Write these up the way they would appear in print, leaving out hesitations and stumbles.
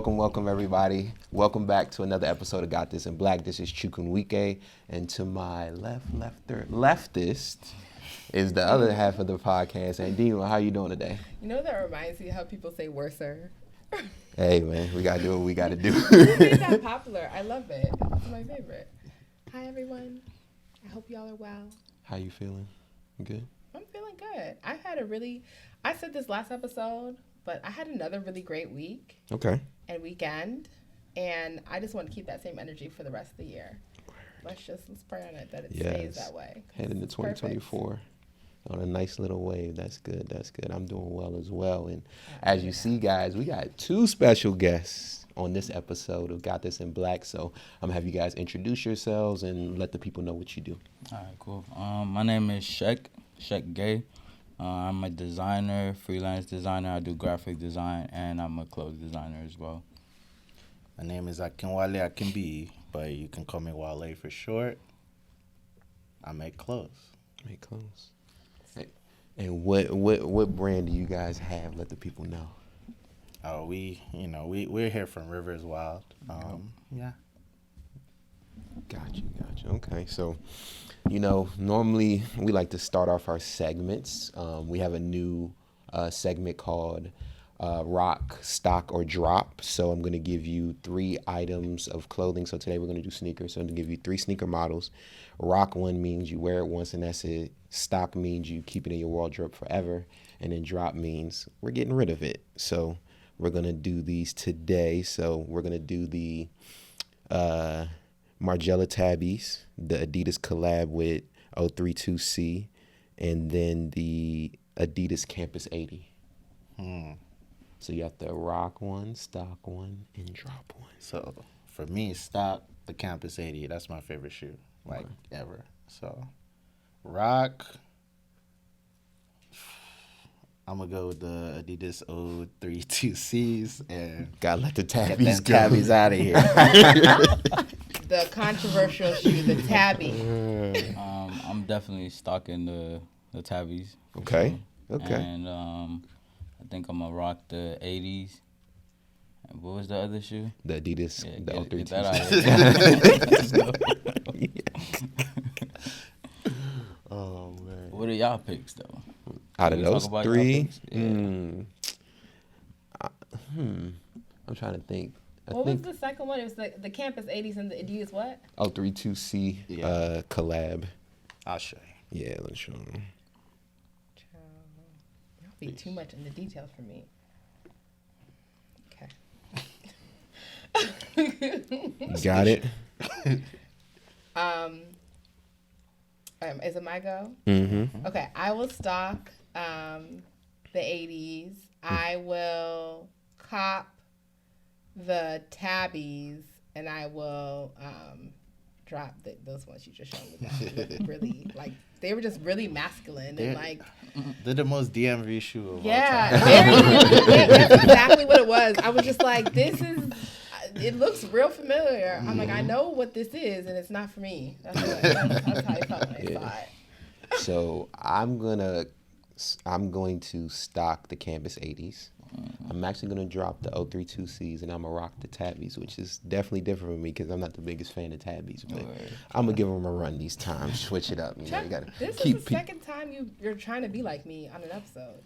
welcome everybody. Welcome back to another episode of Got This in Black. This is Chukwunwike, and to my leftist is the other half of the podcast. And Dima, how you doing today? You know, that reminds me how people say worser. Hey man, we gotta do what we gotta do. It made that popular. I love it. It's my favorite. Hi everyone. I hope y'all are well. How you feeling? Good? I'm feeling good. I said this last episode, but I had another really great week. Okay. And weekend. And I just want to keep that same energy for the rest of the year. Let's pray on it that it stays that way. Heading to 2024 on a nice little wave. That's good. I'm doing well as well. And as you see, guys, we got two special guests on this episode of Got This in Black. So I'm going to have you guys introduce yourselves and let the people know what you do. All right, cool. My name is Cheick Gay. I'm a designer, freelance designer. I do graphic design, and I'm a clothes designer as well. My name is Akinwale Akinbi, but you can call me Wale for short. I make clothes. And what brand do you guys have? Let the people know. Oh, we're here from Rivers Wild. Yeah. Gotcha. Okay, so, normally we like to start off our segments. We have a new segment called Rock, Stock, or Drop. So I'm going to give you 3 items of clothing. So today we're going to do sneakers. So I'm going to give you 3 sneaker models. Rock one means you wear it once and that's it. Stock means you keep it in your wardrobe forever. And then drop means we're getting rid of it. So we're going to do these today. So we're going to do the Margiela Tabbies, the Adidas collab with 032C, and then the Adidas Campus 80. So you have the rock one, stock one, and drop one. So for me, stock, the Campus 80. That's my favorite shoe, ever. So rock, I'm going to go with the Adidas 032Cs and gotta let the tabbies get them tabbies out of here. The controversial shoe, the tabby. I'm definitely stocking the tabbies. Okay. Sure. And I think I'm going to rock the 80s. And what was the other shoe? The Adidas, the 032C. Get that out of here. Oh, man. What are y'all picks, though? Out of those 3? Yeah. I'm trying to think. What was the second one? It was the Campus 80s and the Adidas what? 032C collab. I'll show you. Yeah, let's show them. Y'all be too much in the details for me. Okay. Got it? Is it my go? Mm-hmm. Okay, I will stock the 80s. I will cop the tabbies, and I will drop those ones you just showed me. That looked really, they were just really masculine and they're the most DMV shoe of all time. That's exactly what it was. I was just like, it looks real familiar. I'm like, I know what this is, and it's not for me. That's how I felt when I saw it. So I'm going to stock the Campus 80s. I'm actually going to drop the 032Cs, and I'm going to rock the tabbies, which is definitely different for me because I'm not the biggest fan of tabbies. But I'm going to give them a run these times, switch it up. You gotta this is the second time you're trying to be like me on an episode.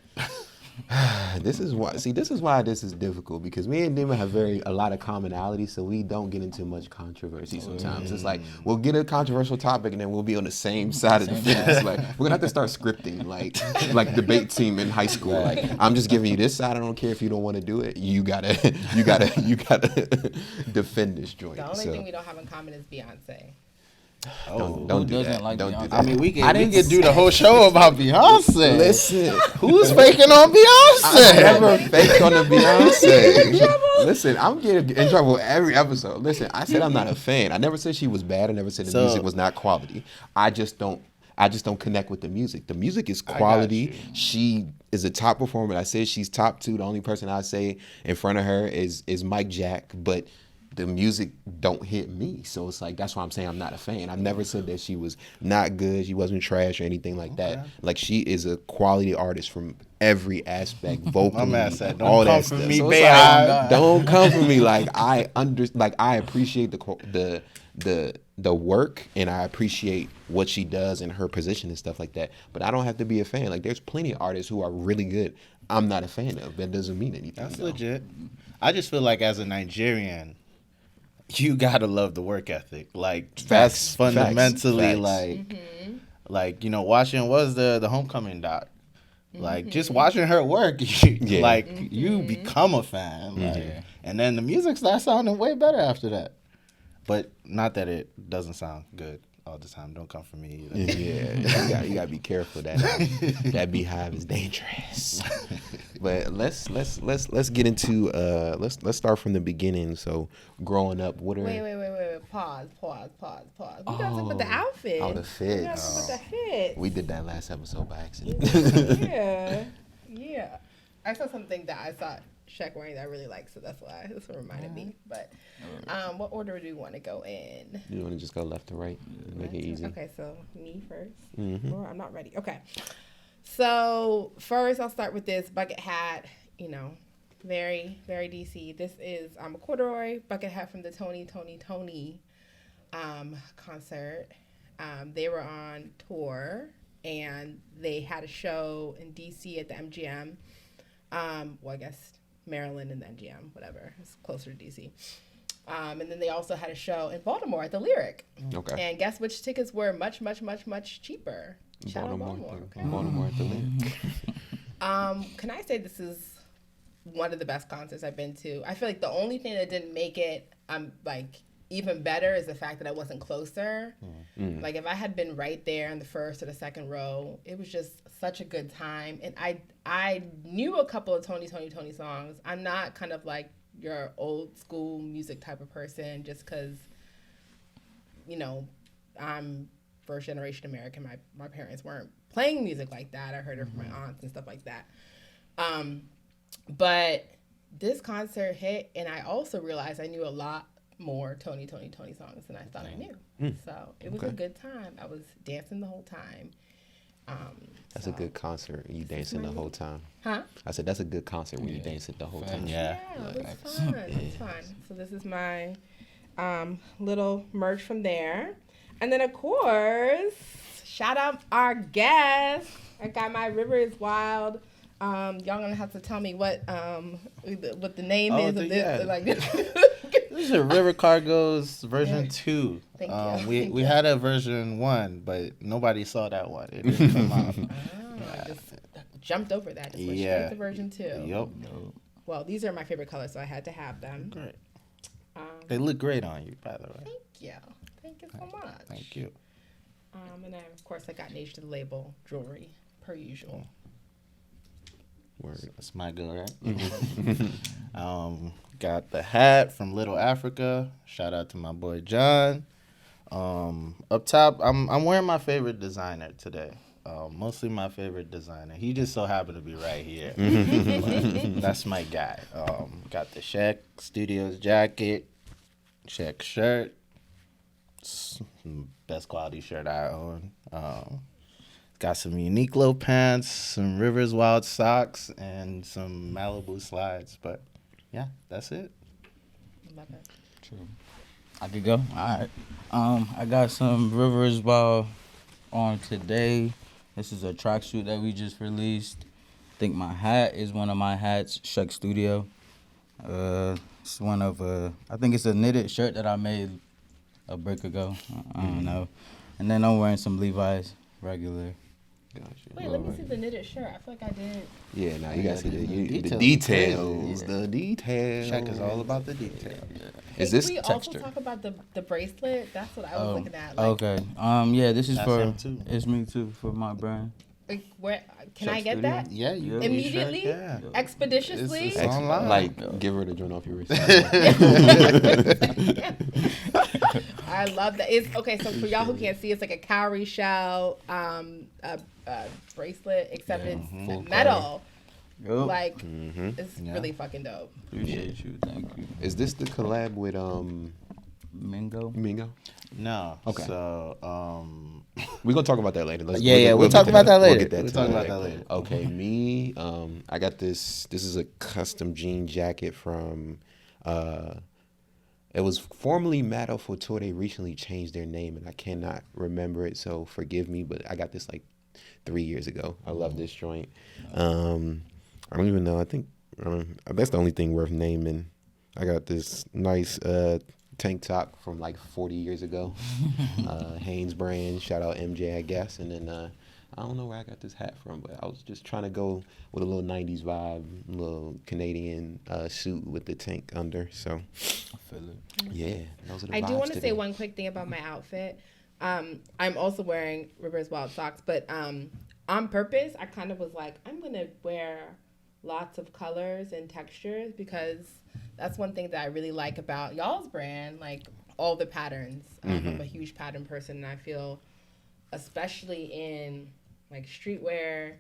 This is why this is difficult, because me and Dima have a lot of commonality, so we don't get into much controversy sometimes. It's like we'll get a controversial topic and then we'll be on the same side of the fence. Like we're gonna have to start scripting like debate team in high school. Like I'm just giving you this side. I don't care if you don't want to do it. You gotta defend this joint. The only thing we don't have in common is Beyonce. Don't do that. Like don't do Beyonce? that. I mean, we can do the whole show about Beyonce. Listen, Who's faking on Beyonce? I never faked on the Beyonce. Listen, I'm getting in trouble every episode. Listen, I said I'm not a fan. I never said she was bad. I never said the music was not quality. I just don't connect with the music. The music is quality. She is a top performer. I said she's top 2. The only person I say in front of her is Mike Jack, but the music don't hit me. So it's like, that's why I'm saying I'm not a fan. I've never said that she was not good, she wasn't trash or anything like that. Like, she is a quality artist from every aspect, vocally, My man said, all "Don't that come stuff. for me, So it's babe." don't come for me. Like, I appreciate the work, and I appreciate what she does in her position and stuff like that. But I don't have to be a fan. Like, there's plenty of artists who are really good I'm not a fan of. That doesn't mean anything. That's though. legit. I just feel like as a Nigerian, you gotta love the work ethic. Like, that's fundamentally like you know, watching was the Homecoming doc. Like, just watching her work, you become a fan. Like, and then the music starts sounding way better after that. But not that it doesn't sound good all the time. Don't come for me either. Yeah, you gotta be careful. That beehive is dangerous. But let's get into let's start from the beginning. So, growing up, what are Wait. Pause. We gotta talk about the outfit. the fits. We gotta talk about the fits. We did that last episode by accident. Yeah. I saw something that I saw Cheick wearing that I really like, so that's why this reminded me. But what order do you want to go in? You want to just go left to right? Make it easy. Okay, so me first. Or I'm not ready. Okay. So first I'll start with this bucket hat, you know, very, very DC. This is a corduroy bucket hat from the Tony concert. They were on tour and they had a show in DC at the MGM. Well, I guess Maryland and the MGM, whatever. It's closer to DC. And then they also had a show in Baltimore at the Lyric. Okay. And guess which tickets were much, much, much, much cheaper? Shout out Baltimore. Okay. Baltimore at the Lyric. Can I say this is one of the best concerts I've been to? I feel like the only thing that didn't make it like even better is the fact that I wasn't closer. Like, if I had been right there in the first or the second row, it was just such a good time. And I knew a couple of Tony songs. I'm not kind of like your old school music type of person just because, you know, I'm first generation American. My parents weren't playing music like that. I heard it from my aunts and stuff like that. But this concert hit, and I also realized I knew a lot more Tony songs than I thought I knew. So it was a good time. I was dancing the whole time. That's a good concert. You dancing the whole time. Huh? I said that's a good concert when you dancing the whole time. Yeah, it was fun. It was fun. So this is my little merch from there. And then, of course, shout out our guest. I got my River is Wild. Y'all gonna have to tell me what the name is of this. Like, this is a River Cargo's version 2. Thank you. We had a version 1, but nobody saw that one. It didn't come out. I just jumped over that. Just went straight to version 2. Yep. Well, these are my favorite colors, so I had to have them. Great. They look great on you, by the way. Thank you. Thank you so much. Thank you. And then, of course, I got Knature The Label jewelry, per usual. Word. That's my girl, right? Got the hat from Little Africa. Shout out to my boy John. Up top, I'm wearing my favorite designer today. Mostly my favorite designer. He just so happened to be right here. That's my guy. Got the Cheick Studios jacket, Cheick shirt. Best quality shirt I own. Got some Uniqlo pants, some Rivers Wild socks, and some Malibu slides. But yeah, that's it. Love it. True. I could go. All right. I got some Rivers Wild on today. This is a tracksuit that we just released. I think my hat is one of my hats, Cheick Studio. It's one of I think it's a knitted shirt that I made a break ago. I don't know. And then I'm wearing some Levi's regular. Gotcha. Wait, let me see the knitted shirt. I feel like I didn't. Yeah, now you gotta see the details. details. The details. Cheick is all about the details. Is this Can we texture? also talk about the bracelet? That's what I was looking at. Like, Okay. Yeah, this is That's for him too. it's me too for my brand. like, where can I Cheick get Studio? that? Yeah, you Immediately? sure can. Expeditiously? It's online. Like, give her the joint off your wrist. I love that. It's okay. So for y'all who can't see, it's like a cowrie shell bracelet, except it's Full metal. Yup. Like Mm-hmm. it's Yeah. really fucking dope. Appreciate you. Thank you. Is this the collab with Mingo. Mingo? No. Okay. So, We're gonna talk about that later. We'll talk about that later. We'll talk about that later. Okay, me, I got this. This is a custom jean jacket from. It was formerly Matto Couture. They recently changed their name, and I cannot remember it, so forgive me. But I got this like 3 years ago. I love this joint. I don't even know. I think that's the only thing worth naming. I got this nice tank top from like 40 years ago. Hanes brand. Shout out MJ, I guess. And then I don't know where I got this hat from, but I was just trying to go with a little 90s vibe, a little Canadian suit with the tank under. So, I feel it. yeah, those are the I vibes do want to today. say one quick thing about my outfit. I'm also wearing Rivers Wild socks, but on purpose, I kind of was like, I'm going to wear lots of colors and textures because that's one thing that I really like about y'all's brand, like all the patterns. I'm a huge pattern person, and I feel especially in like streetwear,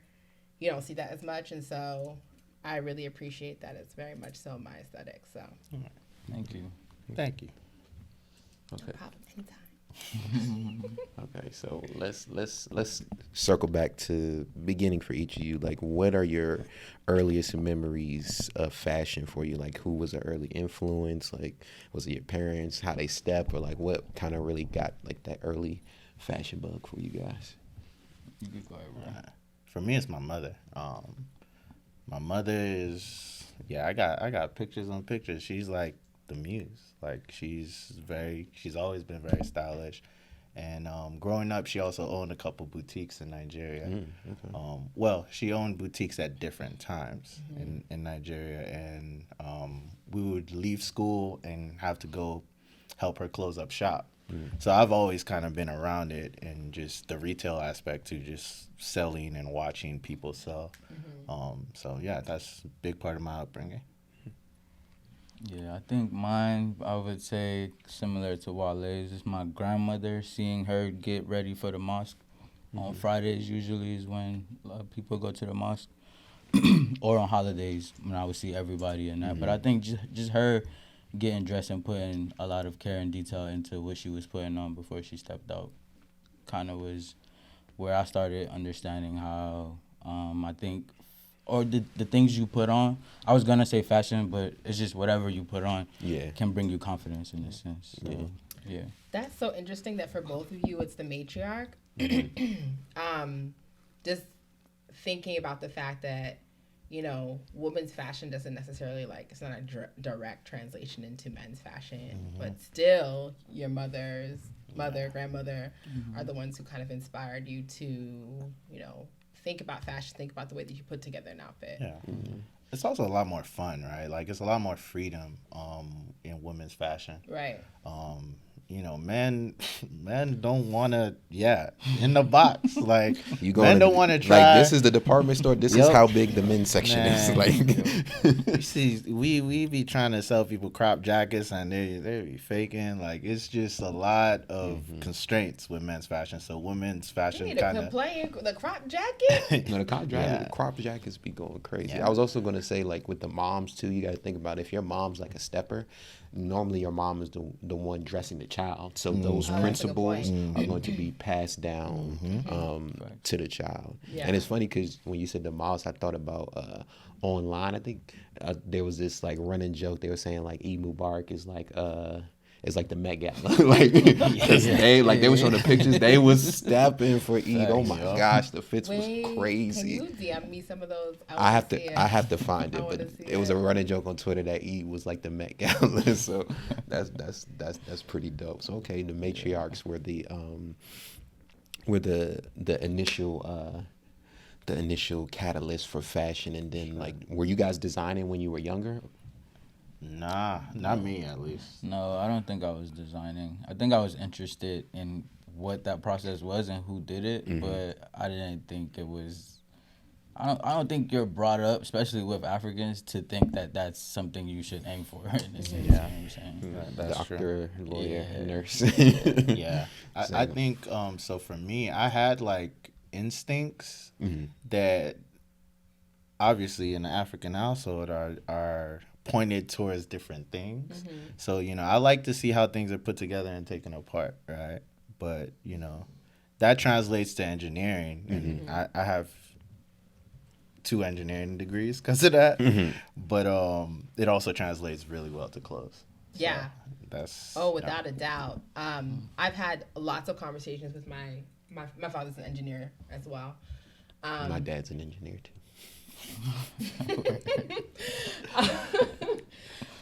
you don't see that as much, and so I really appreciate that. It's very much so my aesthetic. So Thank you. thank you. Okay. no problem, anytime. Okay, so let's circle back to beginning for each of you. Like, what are your earliest memories of fashion for you? Like, who was an early influence? Like, was it your parents? How they step, or like what kind of really got like that early fashion bug for you guys? You can go ahead, bro. For me, it's my mother. My mother is I got pictures on pictures. She's like the muse. Like she's always been very stylish. And growing up, she also owned a couple boutiques in Nigeria. Okay. Well, she owned boutiques at different times in Nigeria, and we would leave school and have to go help her close up shop. So I've always kind of been around it, and just the retail aspect to just selling and watching people sell. So yeah, that's a big part of my upbringing. Yeah, I think mine, I would say, similar to Wale's, is my grandmother, seeing her get ready for the mosque. On Fridays usually is when people go to the mosque. Or on holidays when I would see everybody in that. But I think just her getting dressed and putting a lot of care and detail into what she was putting on before she stepped out kind of was where I started understanding how I think, or the things you put on. I was gonna say fashion, but it's just whatever you put on can bring you confidence in a sense. So, yeah. That's so interesting that for both of you, it's the matriarch. Just thinking about the fact that, you know, women's fashion doesn't necessarily, like, it's not a direct translation into men's fashion, but still your mother, grandmother are the ones who kind of inspired you to, you know, think about fashion, think about the way that you put together an outfit. Yeah. It's also a lot more fun, right? Like, it's a lot more freedom in women's fashion. Right. You know, men don't want to, in the box. Like, men don't want to try. Like, this is the department store. This is how big the men's section is. Like, you see, we be trying to sell people crop jackets, and they be faking. Like, it's just a lot of constraints with men's fashion. So women's fashion You need to complain. The crop jacket? no, the crop jackets be going crazy. Yeah. I was also going to say, like, with the moms, too, you got to think about if your mom's like a stepper, normally your mom is the one dressing the child. So those principles are going to be passed down to the child. Yeah. And it's funny because when you said the moms, I thought about online. I think there was this like running joke. They were saying like Eid Mubarak is like the Met Gala. Like, they were showing the pictures. They was stepping for Eid. Oh my gosh, the fits was crazy. Can you DM me some of those? I have to find it, but it was a running joke on Twitter that Eid was like the Met Gala. So that's pretty dope. So okay, the matriarchs were the initial catalyst for fashion, and then like, were you guys designing when you were younger? Nah, not me at least. No, I don't think I was designing. I think I was interested in what that process was and who did it, but I didn't think it was. I don't think you're brought up, especially with Africans, to think that that's something you should aim for. In a sense, you know what I'm saying? That's Doctor, true. lawyer, nurse. I think so. For me, I had like instincts that obviously in the African household are pointed towards different things. So, you know, I like to see how things are put together and taken apart, right? But, you know, that translates to engineering. And I have 2 engineering degrees because of that. But it also translates really well to clothes. Yeah. So that's without a doubt. I've had lots of conversations with my father's an engineer as well. My dad's an engineer too.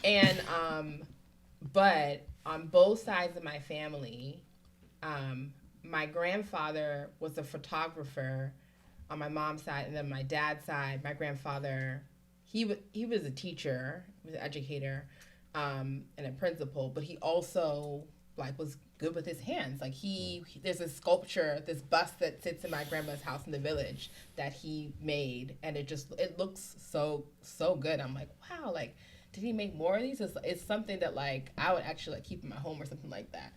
And but on both sides of my family, my grandfather was a photographer on my mom's side, and then my dad's side, my grandfather, he was a teacher, he was an educator, and a principal, but he also like was good with his hands. Like there's a sculpture, this bust that sits in my grandma's house in the village that he made, and it looks so good. I'm like, wow, like did he make more of these? It's something that like I would actually like keep in my home or something like that.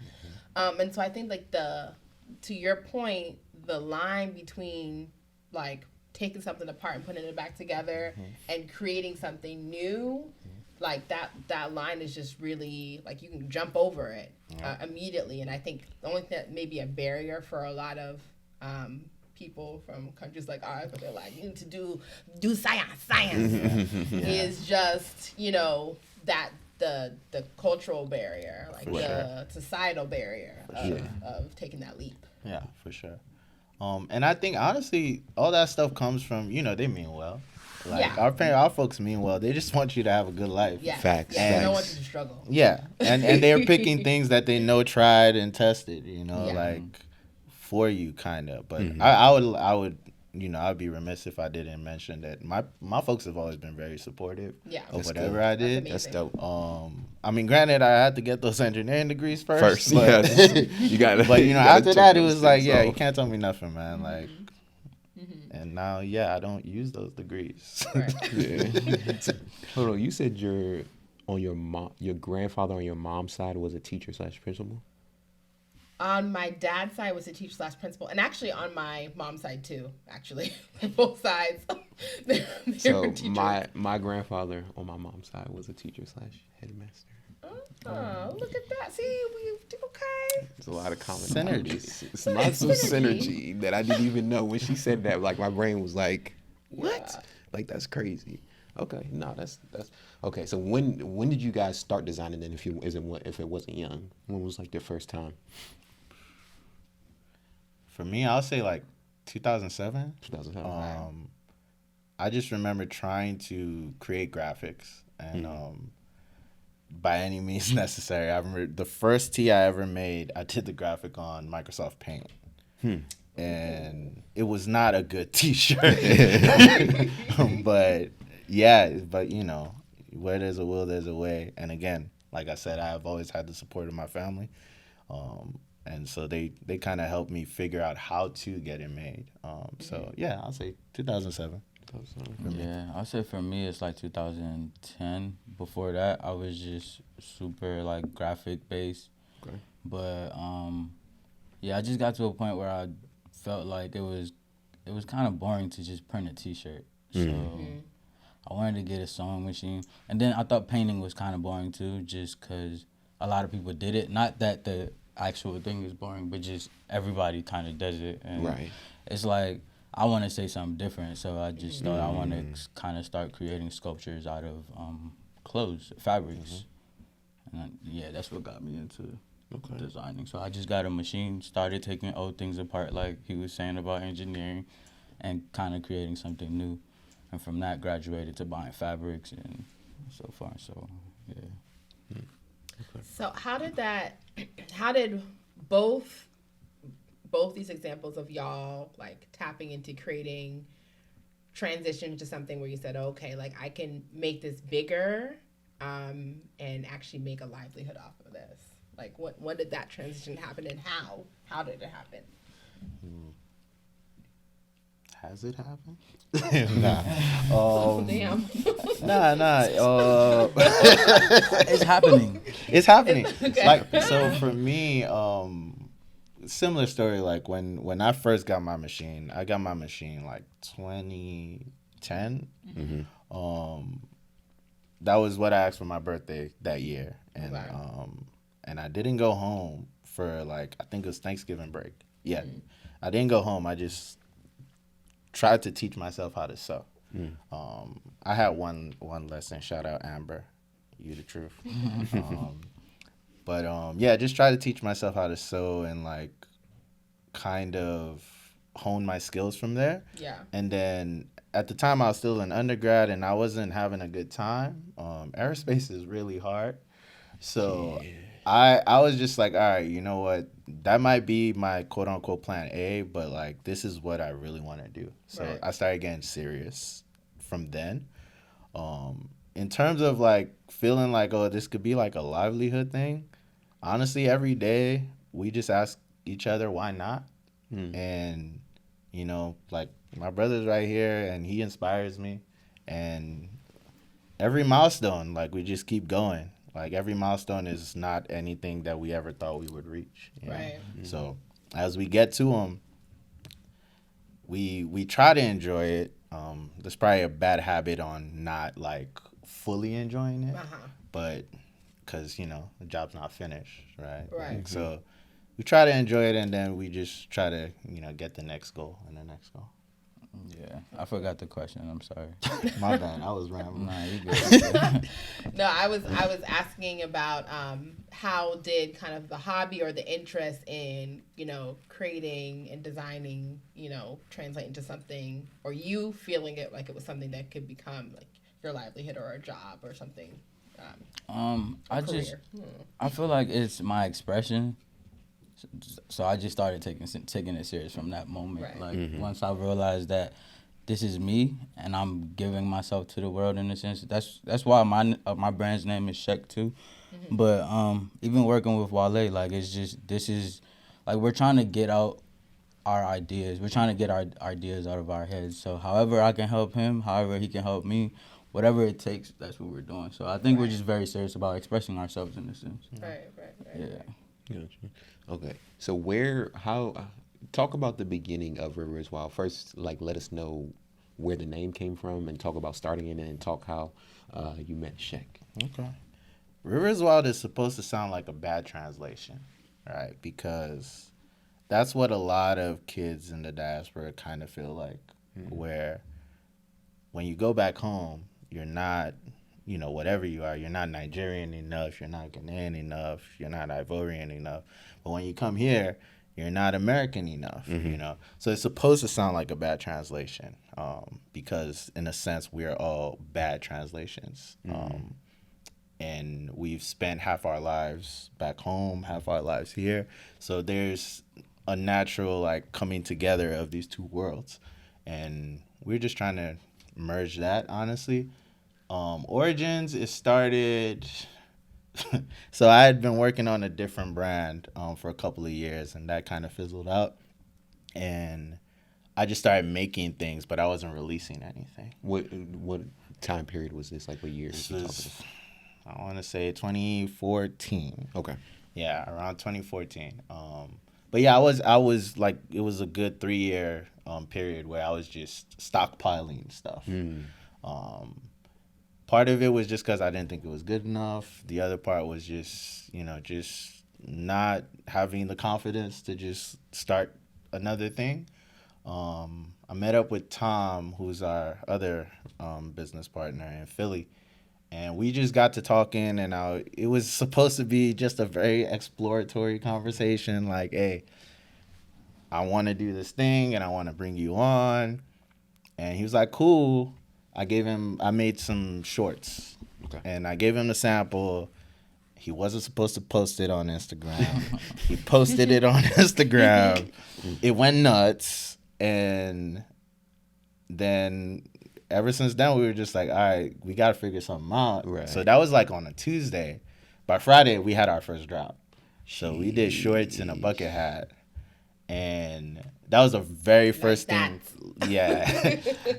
And so I think like to your point, the line between like taking something apart and putting it back together and creating something new, like that line is just really like you can jump over it immediately. And I think the only thing that may be a barrier for a lot of people from countries like ours, where they're like, you need to do science is just, you know, that the cultural barrier, like the societal barrier of taking that leap. Yeah, for sure. And I think honestly, all that stuff comes from, you know, they mean well. Like our folks mean well. They just want you to have a good life. Yeah. Facts. Yeah. They don't want Facts. you to struggle. Yeah. And they're picking things that they know tried and tested, you know, like for you kind of. But I would, you know, I'd be remiss if I didn't mention that my folks have always been very supportive of whatever I did. That's dope. I mean, granted, I had to get those engineering degrees first. But, you got. But you know, after that, it was like, you can't tell me nothing, man. Like, and now, I don't use those degrees. Hold on, you said your grandfather on your mom's side was a teacher / principal. On my dad's side was a teacher / principal, and actually on my mom's side too. Actually, both sides. they So were teachers. my grandfather on my mom's side was a teacher / headmaster. Oh, look at that! See, we okay. There's a lot of Synergy. It's lots of synergy that I didn't even know when she said that. Like my brain was like, "What? Yeah. Like that's crazy." Okay, no, that's okay. So when did you guys start designing? Then if it wasn't young, when was like the first time? For me, I'll say like 2007. 2007. I just remember trying to create graphics and by any means necessary. I remember the first tee I ever made, I did the graphic on Microsoft Paint. And it was not a good t-shirt. but you know, where there's a will, there's a way. And again, like I said, I've always had the support of my family. And so they kind of helped me figure out how to get it made. So yeah, I'll say 2007. Yeah, I'll say for me it's like 2010. Before that, I was just super like graphic based. Okay. But I just got to a point where I felt like it was kind of boring to just print a t-shirt. So I wanted to get a sewing machine, and then I thought painting was kind of boring too, just because a lot of people did it. Not that the actual thing is boring, but just everybody kind of does it, and it's like I want to say something different, so I just thought I want to kind of start creating sculptures out of clothes, fabrics, and that's what got me into designing. So I just got a machine, started taking old things apart, like he was saying about engineering, and kind of creating something new, and from that graduated to buying fabrics and so far. So So how did both these examples of y'all like tapping into creating transition to something where you said, okay, like I can make this bigger and actually make a livelihood off of this? Like when did that transition happen, and how did it happen? Has it happened? Damn. it's happening. It's happening. Okay. Like, so for me, similar story. Like when I first got my machine, I got my machine like 2010. that was what I asked for my birthday that year, and Okay. and I didn't go home for like I think it was Thanksgiving break. Yeah, I didn't go home. I just tried to teach myself how to sew. I had one lesson. Shout out Amber, you the truth. But yeah, just try to teach myself how to sew and like kind of hone my skills from there. Yeah. And then at the time I was still in undergrad and I wasn't having a good time. Aerospace is really hard. So I was just like, all right, you know what? That might be my quote unquote plan A, but like this is what I really want to do. So Right. I started getting serious from then. In terms of like feeling like, oh, this could be like a livelihood thing, honestly, every day we just ask each other why not. And you know, like my brother's right here and he inspires me, and every milestone, like we just keep going. Like every milestone is not anything that we ever thought we would reach, you know? Right. So as we get to them, we try to enjoy it. There's probably a bad habit on not like fully enjoying it, but because you know the job's not finished, right? Right. Like, so we try to enjoy it, and then we just try to get the next goal and the next goal. Yeah, I forgot the question. I'm sorry. My bad, I was rambling. Nah, you good. No, I was asking about how did kind of the hobby or the interest in creating and designing translate into something, or you feeling it like it was something that could become like your livelihood or a job or something. I feel like it's my expression. So I just started taking it serious from that moment. Right. Like once I realized that this is me and I'm giving myself to the world in a sense. That's why my brand's name is Cheick too. But even working with Wale, like this is like we're trying to get out our ideas. We're trying to get our ideas out of our heads. So however I can help him, however he can help me, whatever it takes, that's what we're doing. So I think we're just very serious about expressing ourselves in a sense. Right. Yeah. Gotcha. Okay. So talk about the beginning of Rivers Wild. First, like let us know where the name came from and talk about starting it and talk how you met Cheick. Okay. Rivers Wild is supposed to sound like a bad translation, right? Because that's what a lot of kids in the diaspora kind of feel like, where when you go back home, you're not, whatever you are, you're not Nigerian enough, you're not Ghanaian enough, you're not Ivorian enough. But when you come here, you're not American enough, So it's supposed to sound like a bad translation, because in a sense, we're all bad translations. And we've spent half our lives back home, half our lives here. So there's a natural like coming together of these two worlds. And we're just trying to merge that, honestly. Origins, it started... So I had been working on a different brand for a couple of years, and that kind of fizzled out. And I just started making things, but I wasn't releasing anything. What time period was this? Like what year? This was, I want to say 2014. Okay. Yeah, around 2014. But yeah, I was like, it was a good 3-year period where I was just stockpiling stuff. Part of it was just because I didn't think it was good enough. The other part was just, just not having the confidence to just start another thing. I met up with Tom, who's our other business partner in Philly, and we just got to talking, and it was supposed to be just a very exploratory conversation, like, hey, I want to do this thing, and I want to bring you on. And he was like, cool. I made some shorts, and I gave him the sample. He wasn't supposed to post it on Instagram. He posted it on Instagram. It went nuts, and then ever since then, we were just like, all right, we got to figure something out. Right. So that was like on a Tuesday. By Friday, we had our first drop. So we did shorts and a bucket hat. And that was the very first thing. Yeah.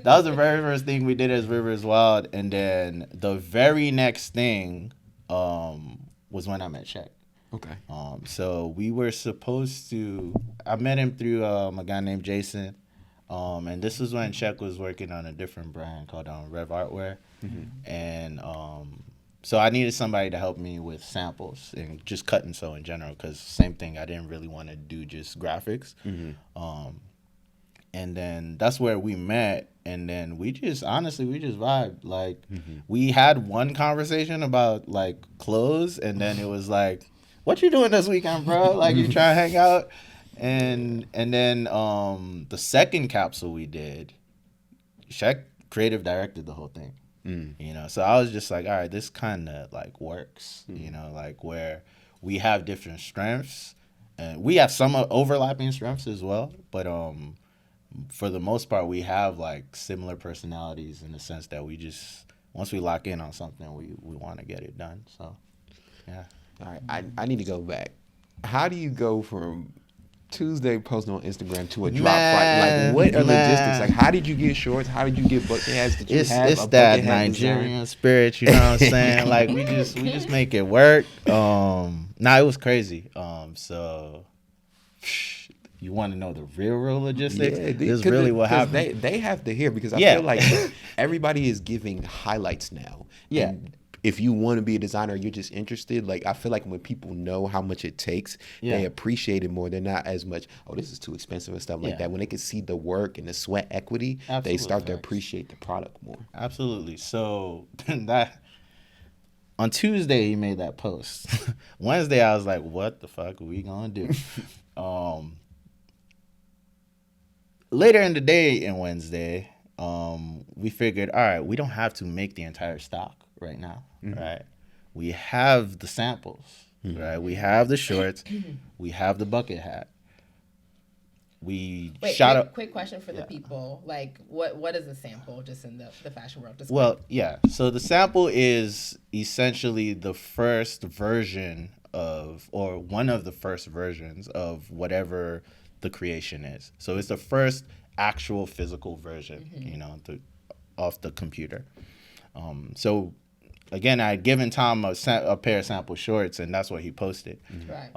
That was the very first thing we did as Rivers Wild. And then the very next thing was when I met Cheick. Okay. So we were supposed to... I met him through a guy named Jason. And this was when Cheick was working on a different brand called Rev Artwear. And so I needed somebody to help me with samples and just cut and sew in general, because same thing, I didn't really want to do just graphics. And then that's where we met, and then we just vibed. Like, we had one conversation about like clothes, and then it was like, what you doing this weekend, bro? Like, you trying to hang out? And then the second capsule we did, Cheick creative directed the whole thing. You know, so I was just like, all right, this kind of like works, you know, like where we have different strengths, and we have some overlapping strengths as well, but for the most part, we have like similar personalities in the sense that we just, once we lock in on something, we want to get it done. So, yeah. All right, I need to go back. How do you go from Tuesday posting on Instagram to a drop Friday? Like, what are logistics? Like, how did you get shorts? How did you get bucket hats? Did you have It's a that bucket hat Nigerian design? spirit, you know what I'm saying? Like, we just make it work. It was crazy. So you want to know the real logistics? Yeah, this is really what happened. They have to hear, because I feel like everybody is giving highlights now. Yeah. And if you want to be a designer, you're just interested. Like, I feel like when people know how much it takes, they appreciate it more. They're not as much, oh, this is too expensive and stuff like that. When they can see the work and the sweat equity, they start to appreciate the product more. Absolutely. So that on Tuesday he made that post. Wednesday I was like, what the fuck are we gonna do? Later in the day in Wednesday, we figured, all right, we don't have to make the entire stock right now, right? We have the samples, right? We have the shorts, we have the bucket hat. Wait, quick question for the people. Like, what is a sample just in the fashion world? Well, yeah. So the sample is essentially the first version of, or one of the first versions of whatever the creation is. So it's the first actual physical version, you know, off the computer. So again, I had given Tom a pair of sample shorts, and that's what he posted. Right.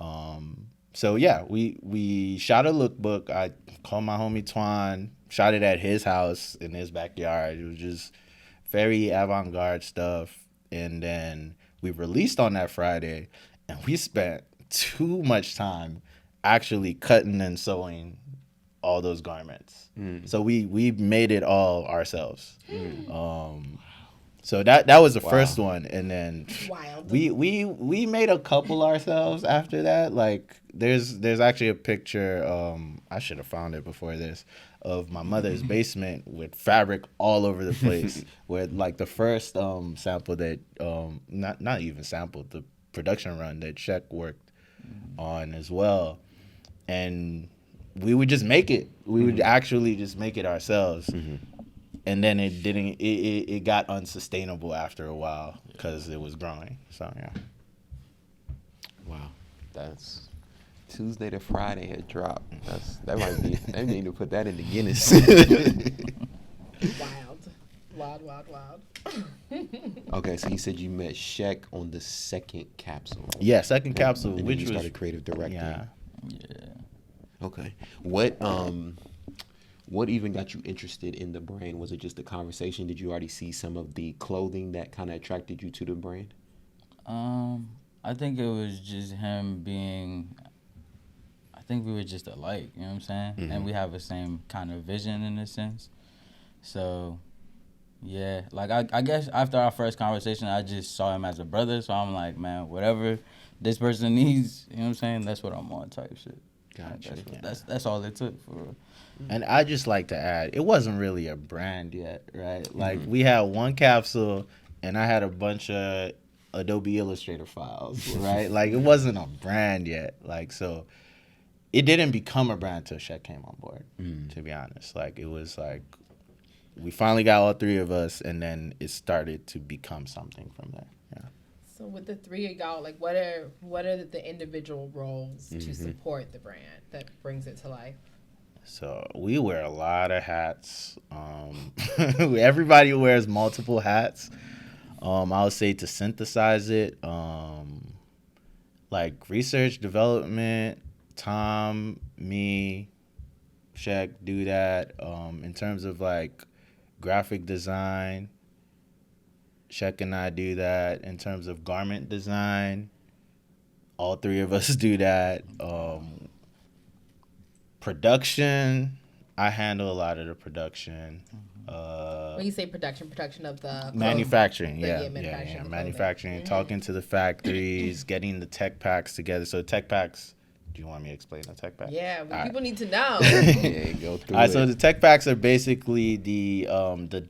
So yeah, we shot a lookbook. I called my homie Twan, shot it at his house in his backyard. It was just very avant-garde stuff. And then we released on that Friday, and we spent too much time actually cutting and sewing all those garments. So we made it all ourselves. So that was the first one, and then Wild. we made a couple ourselves after that. Like, there's actually a picture, I should have found it before this, of my mother's basement with fabric all over the place, where like the first sample that not even sample, the production run that Cheick worked on as well. And we would just make it. We would actually just make it ourselves. And then it got unsustainable after a while because it was growing. So, yeah. Wow. That's Tuesday to Friday a drop. That might be, they need to put that in the Guinness. Wild. Okay, so you said you met Cheick on the second capsule. Yeah, second capsule, and which you was started creative directing. Yeah. Okay. What even got you interested in the brand? Was it just the conversation? Did you already see some of the clothing that kind of attracted you to the brand? I think it was just him being, I think we were just alike, you know what I'm saying? And we have the same kind of vision in a sense. So, yeah, like I guess after our first conversation, I just saw him as a brother. So I'm like, man, whatever this person needs, you know what I'm saying? That's what I'm on type shit. Gotcha. That's all it took for real. And I just like to add, it wasn't really a brand yet, right? Like, we had one capsule, and I had a bunch of Adobe Illustrator files, right? Like, it wasn't a brand yet. Like, so it didn't become a brand until Cheick came on board, to be honest. Like, it was like, we finally got all three of us, and then it started to become something from there. Yeah. So with the three of y'all, like, what are the individual roles to support the brand that brings it to life? So we wear a lot of hats. Everybody wears multiple hats. I would say to synthesize it, like research, development, Tom, me, Cheick do that. In terms of like graphic design, Cheick and I do that. In terms of garment design, all three of us do that. Production, I handle a lot of the production. When you say production of the manufacturing, manufacturing, manufacturing, talking to the factories, getting the tech packs together. So tech packs, do you want me to explain the tech packs? Yeah, people need to know. Yeah, go through All right, it. so the tech packs are basically the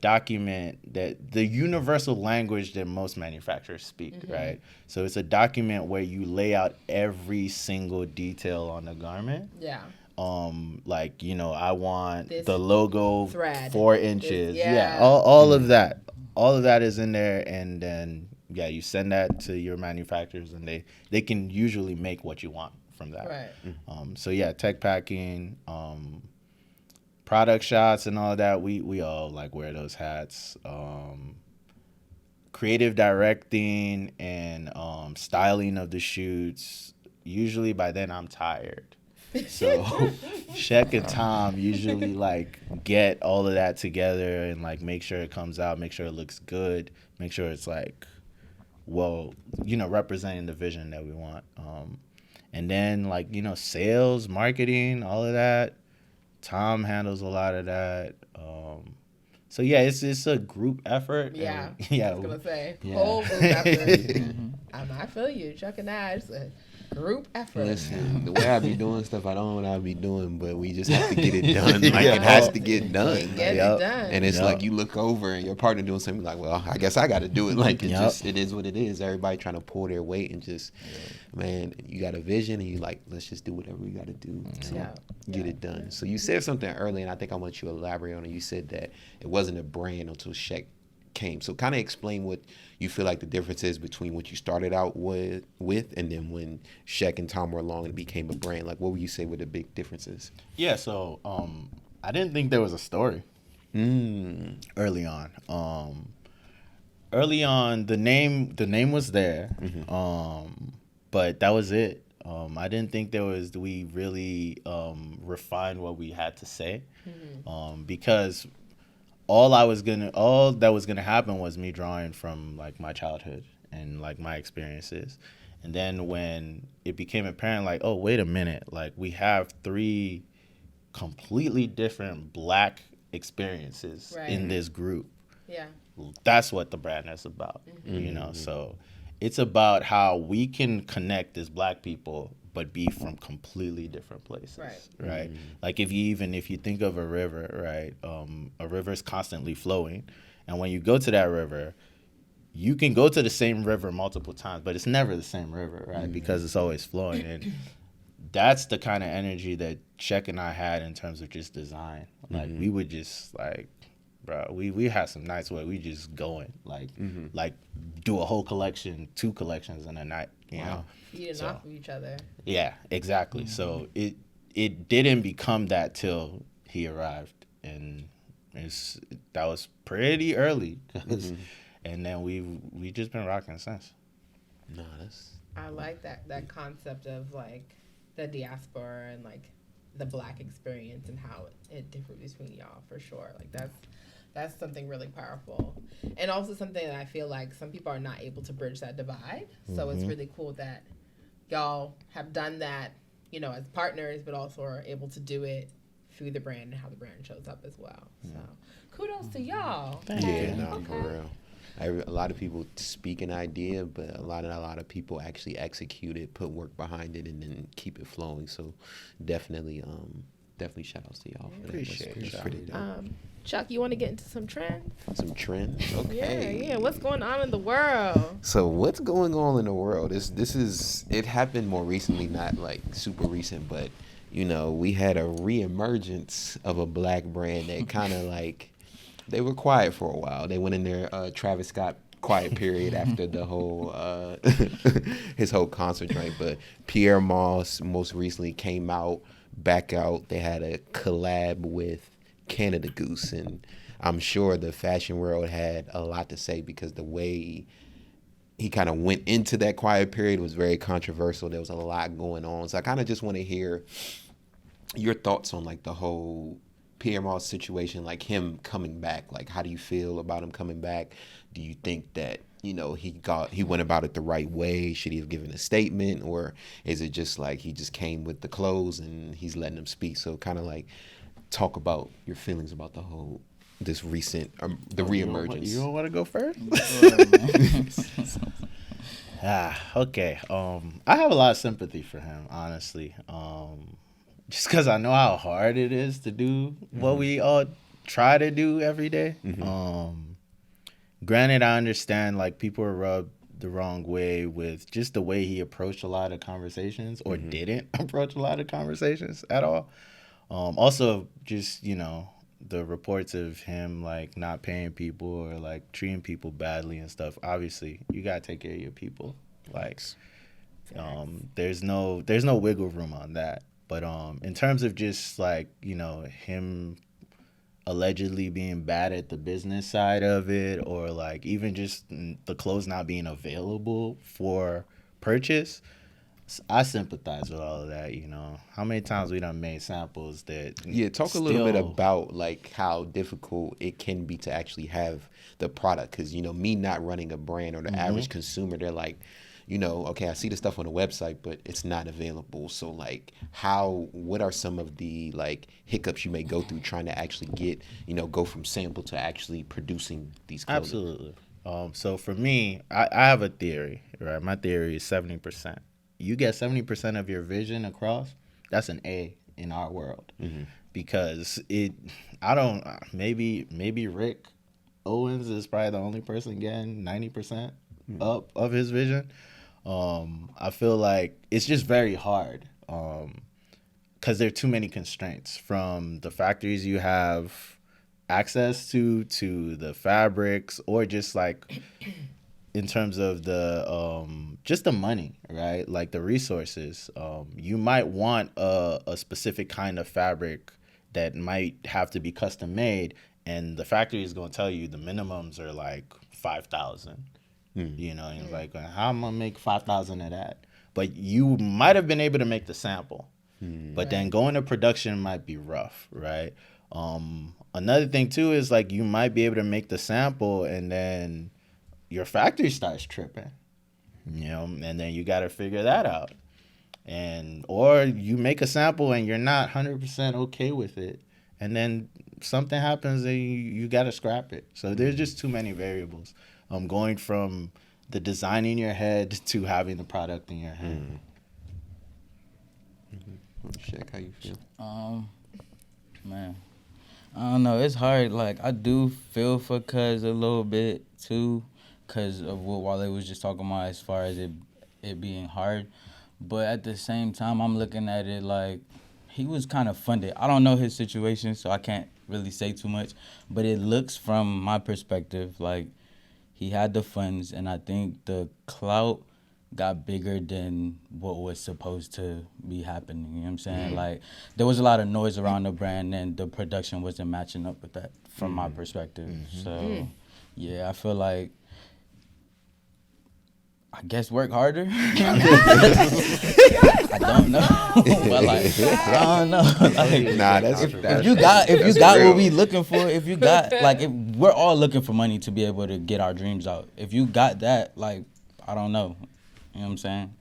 document that the universal language that most manufacturers speak, right? So it's a document where you lay out every single detail on the garment. Yeah. Like, you know, I want This the logo thread. 4 inches. Yeah. All of that. All of that is in there, and then you send that to your manufacturers, and they can usually make what you want from that. Right. So tech packing, product shots and all of that, we all like wear those hats. Creative directing and styling of the shoots. Usually by then I'm tired. So Cheick and Tom usually like get all of that together and like make sure it comes out, make sure it looks good, make sure it's like, well, you know, representing the vision that we want. And then like, you know, sales, marketing, all of that. Tom handles a lot of that. So it's a group effort. Yeah. And, I was gonna say Yeah. whole group effort. I feel you, Chuck and I. It's a group effort. Listen, the way I be doing stuff, I don't know what I be doing, but we just have to get it done. Like it has to get done. Get Yup. it done. And it's like you look over and your partner doing something like, well, I guess I got to do it. Like it is what it is. Everybody trying to pull their weight and just, man, you got a vision and you like, let's just do whatever we got to do to get it done. So you said something earlier, and I think I want you to elaborate on it. You said that it wasn't a brand until Cheick came. So kind of explain what you feel like the difference is between what you started out with and then when Cheick and Tom were along and it became a brand. Like, what would you say were the big differences? Yeah, so I didn't think there was a story early on. Early on, the name was there, but that was it. I didn't think we really refined what we had to say, because all that was gonna happen was me drawing from like my childhood and like my experiences. And then when it became apparent, like, oh, wait a minute, like we have 3 completely different Black experiences in this group. Yeah. That's what the brand is about, you know? So it's about how we can connect as Black people, but be from completely different places, right? Like if you think of a river, right? A river is constantly flowing, and when you go to that river, you can go to the same river multiple times, but it's never the same river, right? Because it's always flowing, and that's the kind of energy that Cheick and I had in terms of just design. Like we would just like, bro, we had some nights where we just going like do a whole collection, 2 collections in a night, you know. Feeding off of each other. Yeah, exactly. So it didn't become that till he arrived, and that was pretty early, and then we just been rocking since. No, that's. I like that concept of like the diaspora and like the Black experience and how it differs between y'all, for sure. Like that's something really powerful, and also something that I feel like some people are not able to bridge that divide. So it's really cool that y'all have done that, you know, as partners, but also are able to do it through the brand and how the brand shows up as well. So kudos to y'all. For real. A lot of people speak an idea, but a lot of people actually execute it, put work behind it, and then keep it flowing. So definitely shout outs to y'all for that. Appreciate That's y'all. pretty dope. Chuck, you want to get into some trends? Some trends, okay. Yeah. What's going on in the world? So what's going on in the world? It happened more recently, not like super recent, but you know, we had a reemergence of a Black brand that kind of like, they were quiet for a while. They went in their Travis Scott quiet period after the whole his whole concert joint. But Pierre Moss most recently came back out. They had a collab with Canada Goose, and I'm sure the fashion world had a lot to say because the way he kind of went into that quiet period was very controversial. There was a lot going on. So I kind of just want to hear your thoughts on like the whole Pierre Moss situation, like him coming back. Like, how do you feel about him coming back? Do you think that, you know, he went about it the right way? Should he have given a statement, or is it just like he just came with the clothes and he's letting them speak? So kind of like talk about your feelings about the whole this recent the reemergence. You don't want to go first? Okay. I have a lot of sympathy for him, honestly. Just because I know how hard it is to do what we all try to do every day. Granted, I understand like people are rubbed the wrong way with just the way he approached a lot of conversations, or didn't approach a lot of conversations at all. Also, just, you know, the reports of him like not paying people or like treating people badly and stuff. Obviously, you gotta take care of your people. Like, there's no wiggle room on that. But in terms of just like, you know, him allegedly being bad at the business side of it, or like even just the clothes not being available for purchase, I sympathize with all of that. You know, how many times we done made samples that talk a little bit about like how difficult it can be to actually have the product, because, you know, me not running a brand, or the average consumer, they're like, you know, okay, I see the stuff on the website, but it's not available. So like, what are some of the like hiccups you may go through trying to actually get, you know, go from sample to actually producing these clothing? Absolutely. So for me, I have a theory, right? My theory is 70%. You get 70% of your vision across, that's an A in our world. Because maybe Rick Owens is probably the only person getting 90% up of his vision. I feel like it's just very hard because there are too many constraints, from the factories you have access to the fabrics, or just like in terms of the just the money, right? Like the resources. You might want a specific kind of fabric that might have to be custom made, and the factory is going to tell you the minimums are like 5,000. You know, and like, how am I gonna make 5,000 of that? But you might have been able to make the sample, but then going to production might be rough, right? Another thing too is like, you might be able to make the sample and then your factory starts tripping, you know, and then you got to figure that out. Or you make a sample and you're not 100% okay with it, and then something happens and you got to scrap it. So there's just too many variables. Going from the design in your head to having the product in your hand. Cheick, how you feel? Man, I don't know. It's hard. Like, I do feel for Cuz a little bit too, because of what Wale was just talking about as far as it being hard. But at the same time, I'm looking at it like he was kind of funded. I don't know his situation, so I can't really say too much. But it looks, from my perspective, like he had the funds, and I think the clout got bigger than what was supposed to be happening. You know what I'm saying? Like, there was a lot of noise around the brand, and the production wasn't matching up with that from my perspective. So, yeah, I feel like, I guess, work harder. I don't know. But like, I don't know. Like, Nah, if you got what we looking for, if you got, like, if we're all looking for money to be able to get our dreams out. If you got that, like, I don't know. You know what I'm saying?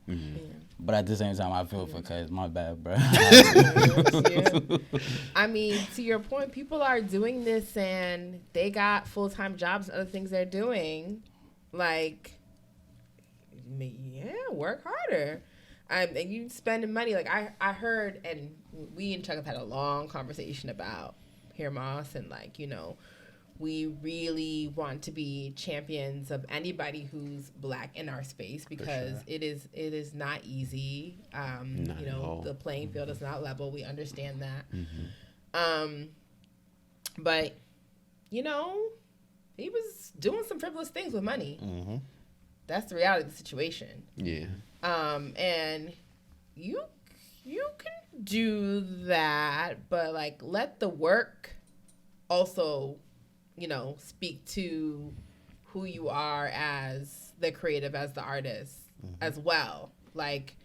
But at the same time, I feel for Cuz. My bad, bro. I mean, to your point, people are doing this and they got full-time jobs and other things they're doing. Like, yeah, work harder. And you spending money. Like, I heard, and we and Chuck have had a long conversation about Pierre Moss, and like, you know, we really want to be champions of anybody who's Black in our space, because it is not easy. Not you know, the playing field is not level. We understand that. But, you know, he was doing some frivolous things with money. That's the reality of the situation. Yeah. And you can do that, but like, let the work also, you know, speak to who you are as the creative, as the artist as well. Like,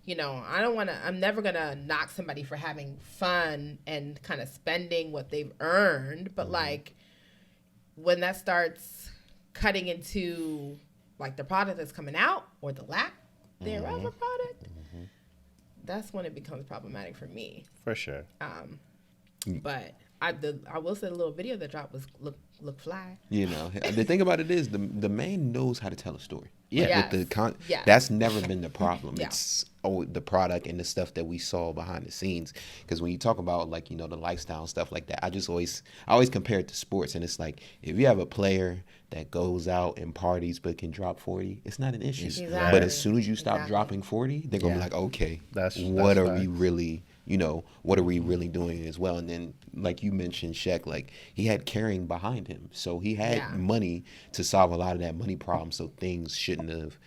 I'm never going to knock somebody for having fun and kind of spending what they've earned. But like when that starts cutting into like the product that's coming out or the lack thereof a product, that's when it becomes problematic for me. For sure. But I will say the little video that dropped was look fly. You know, the thing about it is the man knows how to tell a story. Yeah. Yes. With the Yes. That's never been the problem. Yeah. It's the product and the stuff that we saw behind the scenes. Because when you talk about like, you know, the lifestyle and stuff like that, I always compare it to sports. And it's like, if you have a player that goes out and parties but can drop 40, it's not an issue. Exactly. But as soon as you stop dropping 40, they're gonna be like, okay, what are we really, you know, what are we really doing as well? And then, like you mentioned, Cheick, like he had carrying behind him, so he had money to solve a lot of that money problem. So things shouldn't have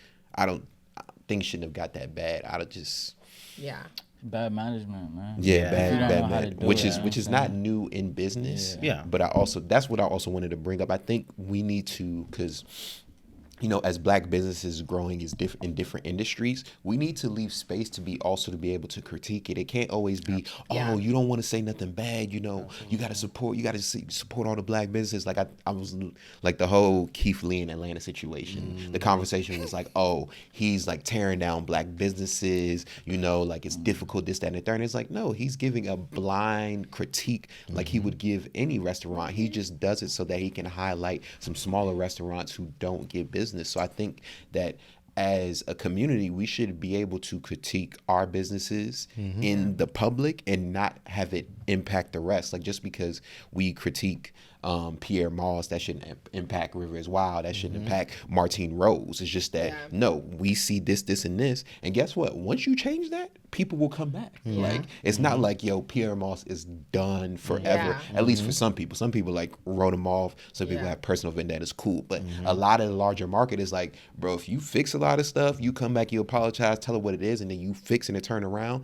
got that bad. Bad management, man. Yeah, bad management. Which is not new in business. Yeah. But that's what I also wanted to bring up. I think we need to, because, you know, as black businesses growing in different industries, we need to leave space to be able to critique it. It can't always be, you don't want to say nothing bad. You know, you got to support all the black businesses. Like I was like the whole Keith Lee in Atlanta situation. The conversation was like, oh, he's like tearing down black businesses. You know, like it's difficult, this, that, and the third. And it's like, no, he's giving a blind critique like he would give any restaurant. He just does it so that he can highlight some smaller restaurants who don't get business. So I think that as a community, we should be able to critique our businesses in the public and not have it impact the rest. Like just because we critique Pierre Moss, that shouldn't impact Rivers Wild, that shouldn't impact Martine Rose. It's just that no, we see this, and this, and guess what? Once you change that, people will come back. Like it's not like Pierre Moss is done forever. At least for some people. Some people like wrote him off. Some people have personal vendettas. Cool, but a lot of the larger market is like, bro, if you fix a lot of stuff, you come back, you apologize, tell her what it is, and then you fix it and turn around.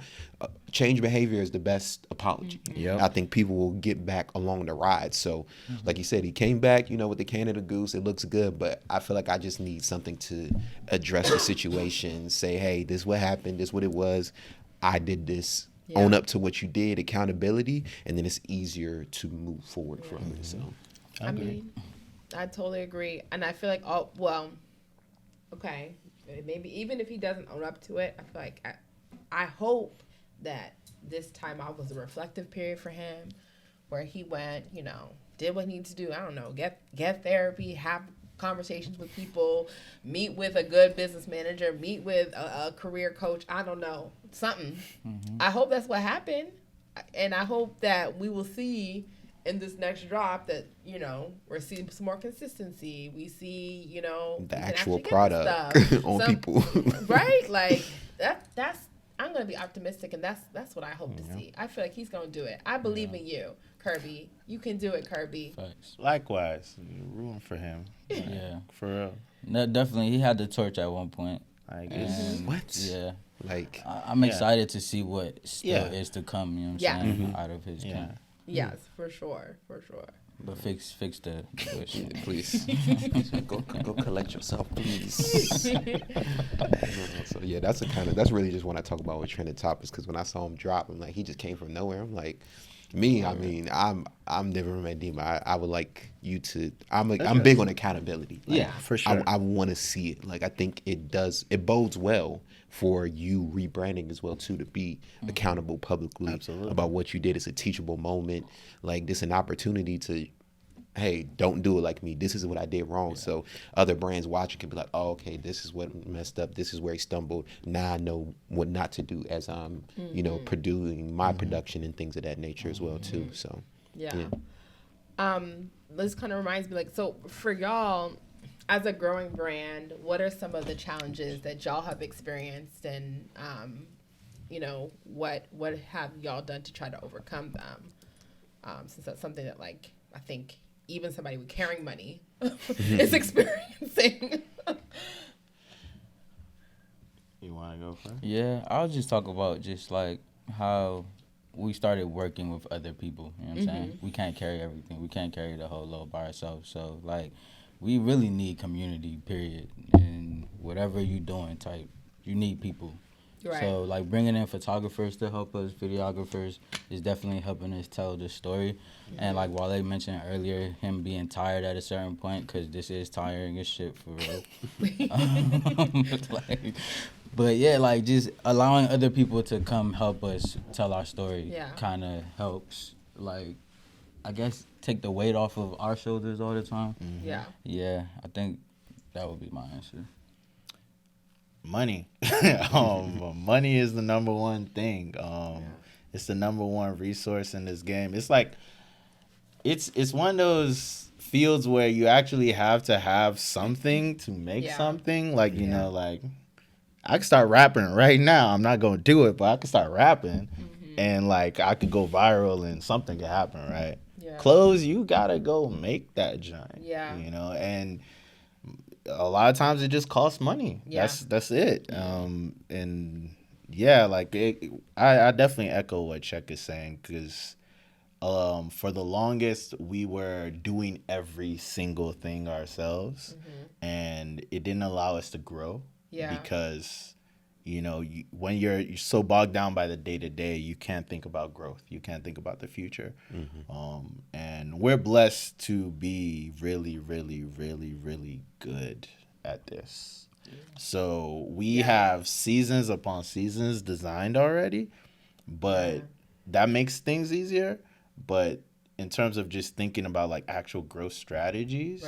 Change behavior is the best apology. I think people will get back along the ride. So, like you said, he came back, you know, with the Canada Goose. It looks good, but I feel like I just need something to address the situation. Say, hey, this is what happened. This is what it was. I did this. Own up to what you did. Accountability, and then it's easier to move forward from it. So, I mean, I totally agree, and I feel like, okay, maybe even if he doesn't own up to it, I feel like I hope that this time off was a reflective period for him where he went, you know, did what he needs to do. I don't know, get therapy, have conversations with people, meet with a good business manager, meet with a career coach. I don't know, something. I hope that's what happened. And I hope that we will see in this next drop that, you know, we're seeing some more consistency. We see, you know, the actual product on people. Right? Like that's I'm going to be optimistic, and that's what I hope to see. I feel like he's going to do it. I believe in you, Kirby. You can do it, Kirby. Facts. Likewise. Rooting for him. Yeah. For real. No, definitely. He had the torch at one point. I guess. What? Yeah. Like, I'm excited to see what still is to come, you know what I'm saying, out of his camp. Yes, for sure. But fix the bush. please. go collect yourself, please. So yeah, that's really just when I talk about with trending topics, because when I saw him drop, I'm like, he just came from nowhere. I'm like, I mean, I'm different from Dima. I would like you to. I'm big on accountability. Like, for sure. I want to see it. Like I think it bodes well for you rebranding as well too, to be accountable publicly about what you did. It's a teachable moment. Like this, an opportunity to, hey, don't do it like me. This is what I did wrong. So other brands watching can be like, oh, okay, this is what messed up. This is where he stumbled. Now I know what not to do as I'm, you know, producing my production and things of that nature as well too. So this kind of reminds me, like, so for y'all as a growing brand, what are some of the challenges that y'all have experienced, and you know, what have y'all done to try to overcome them? Since that's something that, like, I think even somebody with carrying money is experiencing. You want to go first? Yeah, I'll just talk about just like how we started working with other people. You know what I'm saying? We can't carry everything. We can't carry the whole load by ourselves. So like, we really need community, period. And whatever you're doing, type, you need people. Right. So like bringing in photographers to help us, videographers, is definitely helping us tell the story. And like Wale mentioned earlier, him being tired at a certain point, because this is tiring as shit for real. But yeah, like just allowing other people to come help us tell our story kind of helps. Like, I guess take the weight off of our shoulders all the time. Mm-hmm. Yeah. Yeah, I think that would be my answer. Money. Money is the number one thing. It's the number one resource in this game. It's like it's one of those fields where you actually have to have something to make something. Like, you know, like I can start rapping right now. I'm not gonna do it, but I can start rapping and like I could go viral and something could happen, right? Yeah. Clothes, you gotta go make that joint. Yeah. You know, and a lot of times it just costs money. Yeah. That's it. And yeah, like I definitely echo what Cheick is saying, because for the longest we were doing every single thing ourselves, and it didn't allow us to grow. Yeah. Because you know, when you're so bogged down by the day to day, you can't think about growth. You can't think about the future. And we're blessed to be really, really, really, really good at this. So we have seasons upon seasons designed already, but that makes things easier. But in terms of just thinking about like actual growth strategies,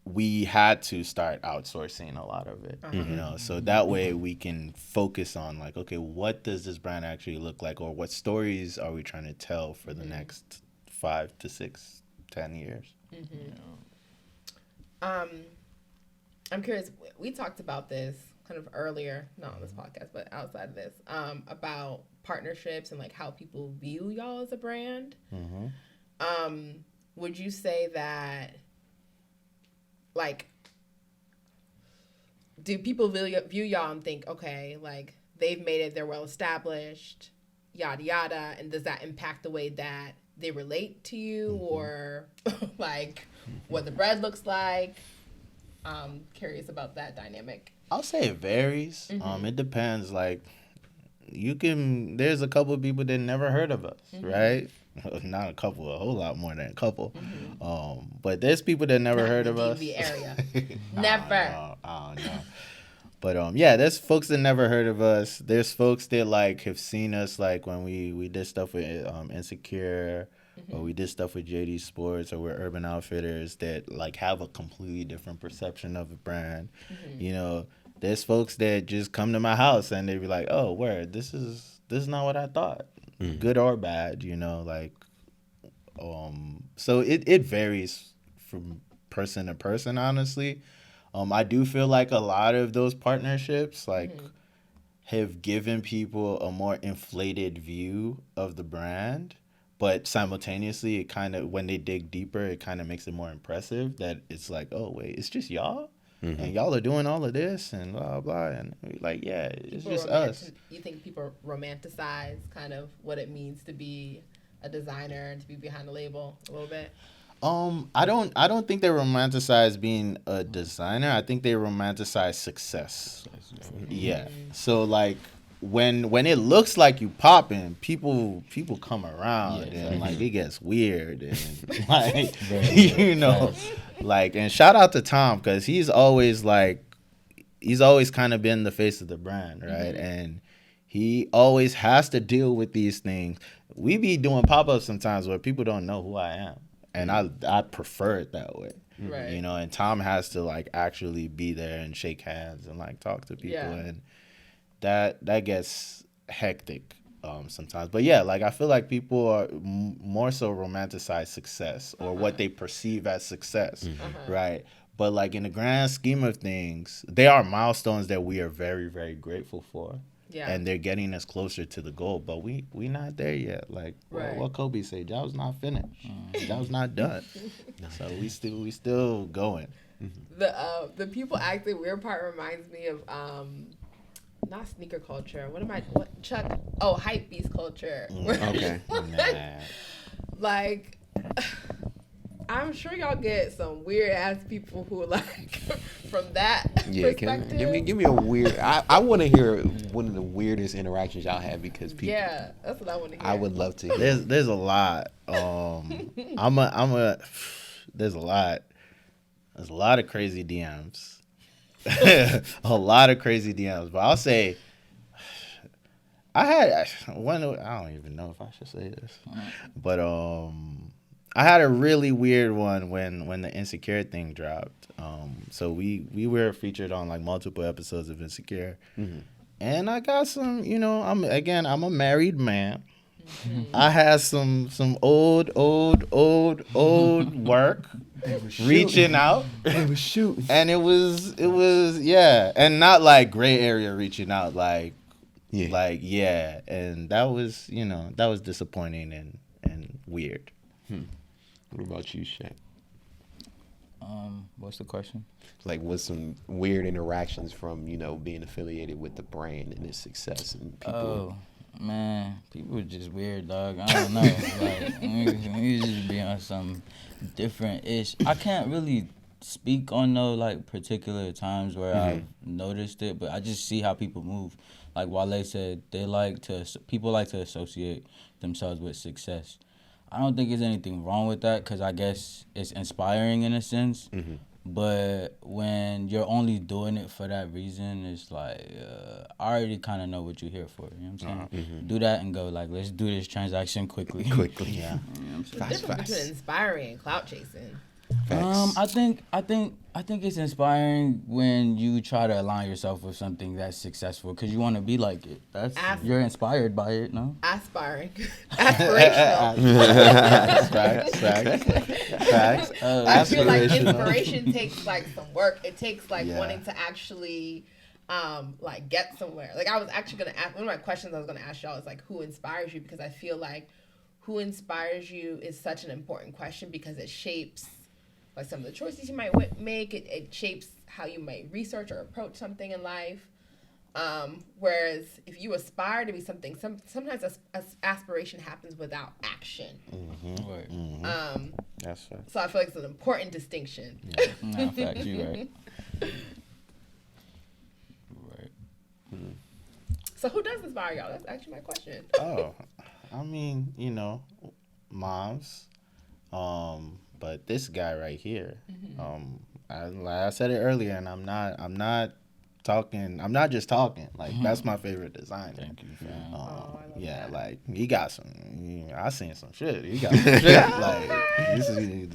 we had to start outsourcing a lot of it, you know, so that way we can focus on like, okay, what does this brand actually look like, or what stories are we trying to tell for the next 5 to 6, 10 years? You know? I'm curious, we talked about this kind of earlier, not on this podcast, but outside of this, about partnerships and like how people view y'all as a brand. Would you say that, like, do people view y'all and think, okay, like, they've made it, they're well established, yada, yada, and does that impact the way that they relate to you, or, like, what the bread looks like? Curious about that dynamic. I'll say it varies. It depends. Like, there's a couple of people that never heard of us, right? Not a couple, a whole lot more than a couple. But there's people that never heard of us. DMV area. Never. I don't know. But yeah, there's folks that never heard of us. There's folks that like have seen us, like when we did stuff with Insecure, or we did stuff with JD Sports, or we're Urban Outfitters, that like have a completely different perception of a brand. You know, there's folks that just come to my house and they be like, "Oh, word, this is not what I thought." Good or bad, you know, like, so it varies from person to person, honestly. I do feel like a lot of those partnerships, like, have given people a more inflated view of the brand, but simultaneously, it kind of, when they dig deeper, it kind of makes it more impressive that it's like, oh, wait, it's just y'all? And y'all are doing all of this and blah, blah. And we're like, yeah, it's just us. You think people romanticize kind of what it means to be a designer and to be behind a label a little bit? I don't think they romanticize being a designer. I think they romanticize success. Yeah. So like when it looks like you popping, people come around and like it gets weird and like you know, like, and shout out to Tom, because he's always kind of been the face of the brand, right? And he always has to deal with these things. We be doing pop-ups sometimes where people don't know who I am. And I prefer it that way, you know. And Tom has to like actually be there and shake hands and like talk to people, and that gets hectic sometimes. But yeah, like I feel like people are more so romanticize success or what they perceive as success, right? But like in the grand scheme of things, they are milestones that we are very, very grateful for. Yeah. And they're getting us closer to the goal, but we not there yet. Like what Kobe said, job's not finished. Job's not done. So we still going. The people acting weird part reminds me of not sneaker culture. Chuck? Oh, hype beast culture. Okay. Like, I'm sure y'all get some weird ass people who like from that perspective. Give me a weird. I want to hear one of the weirdest interactions y'all had because people. Yeah, that's what I want to hear. I would love to. There's a lot. There's a lot. There's a lot of crazy DMs. A lot of crazy DMs. But I'll say, I had one. I don't even know if I should say this, but I had a really weird one when the Insecure thing dropped. So we were featured on like multiple episodes of Insecure, and I got some. You know, I'm a married man. I had some old work reaching out. It was shooting, and it was yeah, and not like gray area reaching out, like yeah, and that was disappointing and weird. What about you, Cheick? What's the question? Like, what's some weird interactions from being affiliated with the brand and its success and people? Oh man, people are just weird, dog. I don't know. Like, we just be on some different ish. I can't really speak on no like particular times where I've noticed it, but I just see how people move. Like Wale said, people like to associate themselves with success. I don't think there's anything wrong with that because I guess it's inspiring in a sense. But when you're only doing it for that reason, it's like, I already kind of know what you're here for. You know what I'm saying? Do that and go, like, let's do this transaction quickly. Yeah. You know what I'm saying? The difference between inspiring and clout chasing. I think it's inspiring when you try to align yourself with something that's successful because you want to be like it. You're inspired by it, no? Aspiring, aspirational. Facts. I feel like inspiration takes like some work. It takes like wanting to actually like get somewhere. Like I was actually gonna ask, one of my questions I was gonna ask y'all is like, who inspires you? Because I feel like who inspires you is such an important question because it shapes like some of the choices you might make. It shapes how you might research or approach something in life. Whereas if you aspire to be something, sometimes aspiration happens without action. Right. That's right. So I feel like it's an important distinction. No, fact, you right. So who does inspire y'all? That's actually my question. Oh, I mean, moms. But this guy right here, I said it earlier, and I'm not just talking. Like that's my favorite designer. Thank you, fam. I love that. Like he got some. I seen some shit. He got some shit. Like this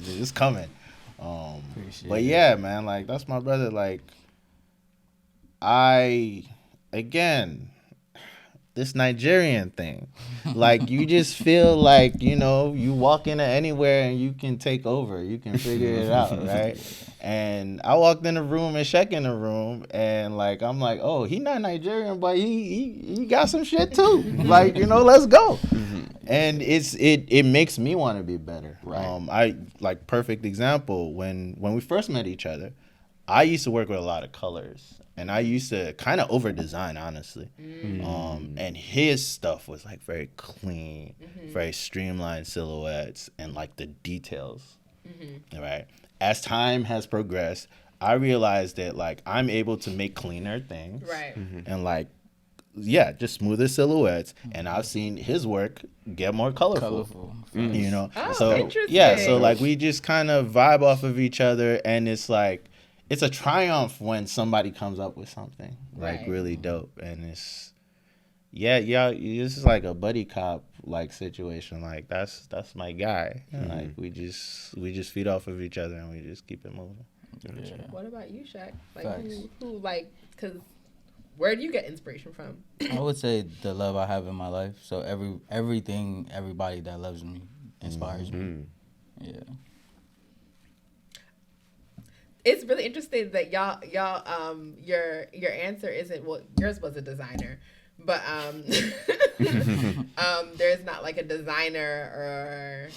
is coming. But yeah, man. Like that's my brother. Like this Nigerian thing. Like, you just feel like, you walk into anywhere and you can take over. You can figure it out, right? And I walked in the room and Cheick in the room, and, like, I'm like, oh, he not Nigerian, but he got some shit, too. Like, let's go. And it makes me want to be better. Right. Perfect example, when we first met each other, I used to work with a lot of colors. And I used to kind of over-design, honestly. And his stuff was, like, very clean, very streamlined silhouettes, and, like, the details, right? As time has progressed, I realized that, like, I'm able to make cleaner things. Right. And, like, just smoother silhouettes. And I've seen his work get more colorful. Oh, so, interesting. yeah, so, like, we just kind of vibe off of each other, and it's, like, it's a triumph when somebody comes up with something like really dope, and it's this is like a buddy cop like situation. Like that's my guy. Like we just feed off of each other and we just keep it moving. Yeah. What about you, Cheick? Like who like, because where do you get inspiration from? I would say the love I have in my life. So everybody that loves me inspires me. Yeah. It's really interesting that y'all your answer isn't, well, yours was a designer, but there's not like a designer or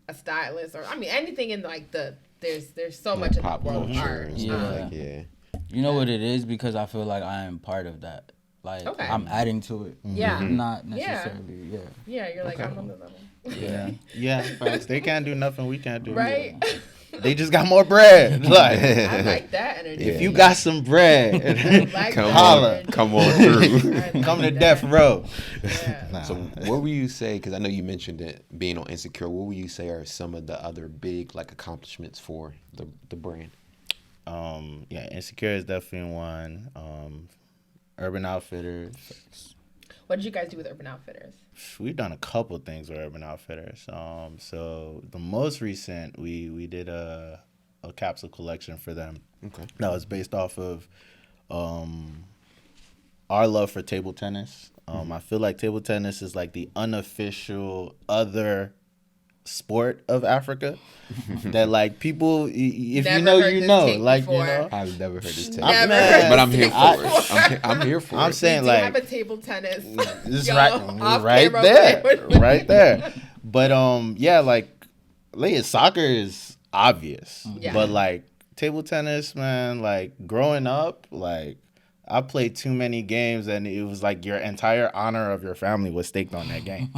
a stylist or anything in like there's so much in the world of art. You know what it is, because I feel like I am part of that. Like I'm adding to it. Yeah. Not necessarily. Yeah, you're like I'm on the level. Yeah. Facts. They can't do nothing we can't do. Right. They just got more bread. Like, I like that energy. if you got some bread, like come on through. come to death row. Yeah. Nah. So what would you say, because I know you mentioned it being on Insecure, what would you say are some of the other big like accomplishments for the brand? Yeah, Insecure is definitely one. Urban Outfitters. What did you guys do with Urban Outfitters? We've done a couple things with Urban Outfitters. So the most recent, we did a capsule collection for them. Okay. That was based off of our love for table tennis. I feel like table tennis is like the unofficial other sport of Africa that like people, if Never you know, heard you this know, take like before. you know. I've never heard this take. Never heard But I'm this here take for it. I'm here for I'm it. saying We do like have a table tennis. it's Yo, right off-camera there, play. right there. But yeah, like soccer is obvious, Yeah. but like table tennis, man, like growing up, like I played too many games, and it was like your entire honor of your family was staked on that game,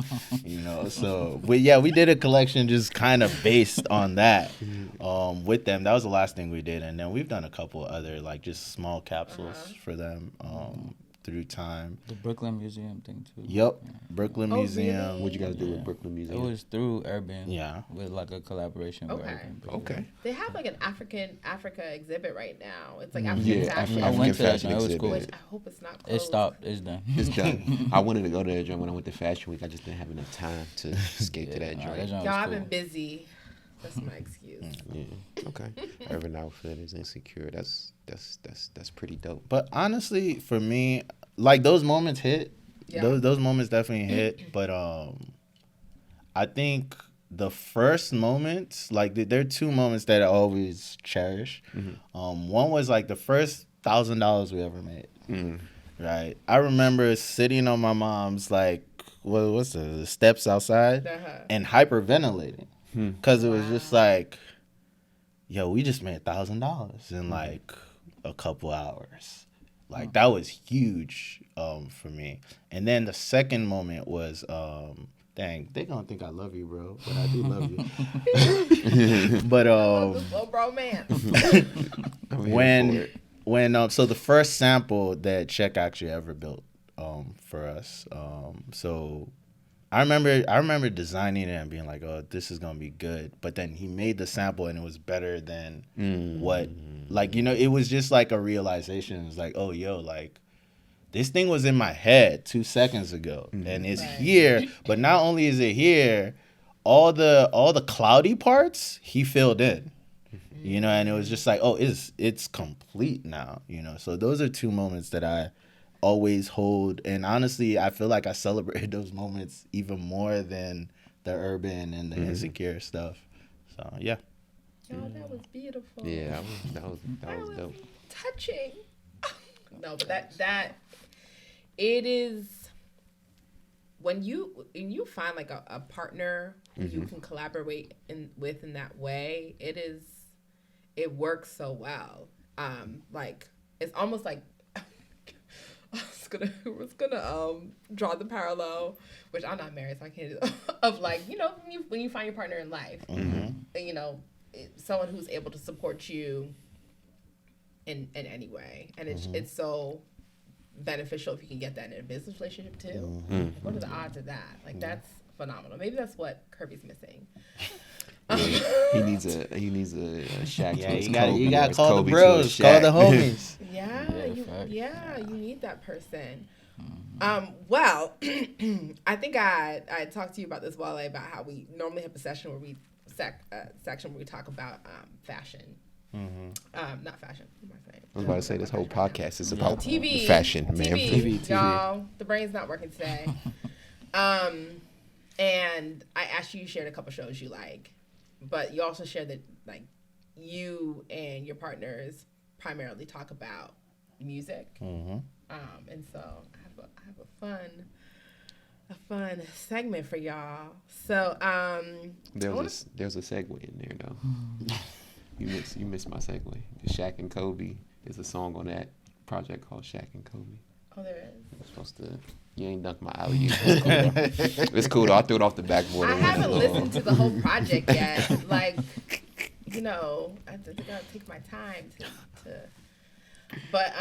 you know. So, but yeah, we did a collection just kind of based on that, with them. That was the last thing we did, and then we've done a couple other like just small capsules for them, through time. The Brooklyn Museum thing too. Yep, Brooklyn Oh, Museum. really? What'd you guys do Yeah. with Brooklyn It Museum? was through Urban. Yeah. With like a collaboration with Okay. Urban. Okay. They have like an Africa exhibit right now. It's like Yeah, African fashion. I went to that fashion joint. It was exhibit. cool. Which I hope it's not closed. It stopped. It's done. It's done. I wanted to go to that joint when I went to Fashion Week. I just didn't have enough time to escape to that nah, joint. that joint Y'all, was I've been cool. busy. That's my excuse. Yeah. Okay. Urban Outfitters, Insecure. That's pretty dope. But honestly, for me, like those moments hit. Yeah. Those moments definitely hit. But I think the first moments, like there are two moments that I always cherish. One was like the first $1,000 we ever made. Right. I remember sitting on my mom's like what's the steps outside Uh-huh. and hyperventilating because it was just like, yo, we just made $1,000 in like a couple hours. Like that was huge for me. And then the second moment was dang, they gonna think I love you, bro, but I do love you. But This little bro man. when so the first sample that Cheick actually ever built for us, so I remember designing it and being like, oh, this is gonna be good. But then he made the sample and it was better than what, like, you know, it was just like a realization. It was like, oh, yo, like this thing was in my head 2 seconds ago and it's here. But not only is it here, all the cloudy parts he filled in. You know, and it was just like, oh, it's complete now, you know. So those are two moments that I always hold, and honestly, I feel like I celebrate those moments even more than the urban and the insecure stuff. So yeah. Yo, that was beautiful. Yeah, that was dope. Touching. No, but that it is when you find like a partner who you can collaborate with in that way, it works so well. Like it's almost like I was gonna draw the parallel, which I'm not married, so I can't do of like, you know, when you find your partner in life, you know, someone who's able to support you in any way, and it's so beneficial if you can get that in a business relationship too. Like, what are the odds of that? Like that's phenomenal. Maybe that's what Kirby's missing. He needs a Shaq. Yeah, to his you gotta Kobe, or call his the Kobe to bros, his call Shaq. the homies. Yeah, you need that person. Well, I think I talked to you about this, Wale, about how we normally have a session where section where we talk about fashion. Not fashion. What am I saying? I was about to say this whole podcast is about TV, fashion, man. TV. Y'all, the brain's not working today. And I asked you shared a couple shows you like, but you also shared that like you and your partners primarily talk about music. And so I have a fun segment for y'all. So there's a segue in there though. You missed my segue. The Shaq and Kobe. There's a song on that project called Shaq and Kobe. Oh, there is. I'm supposed to. You ain't dunked my alley. It's cool though. I threw it off the backboard. I haven't listened to the whole project yet. Like, you know, I gotta take my time to. But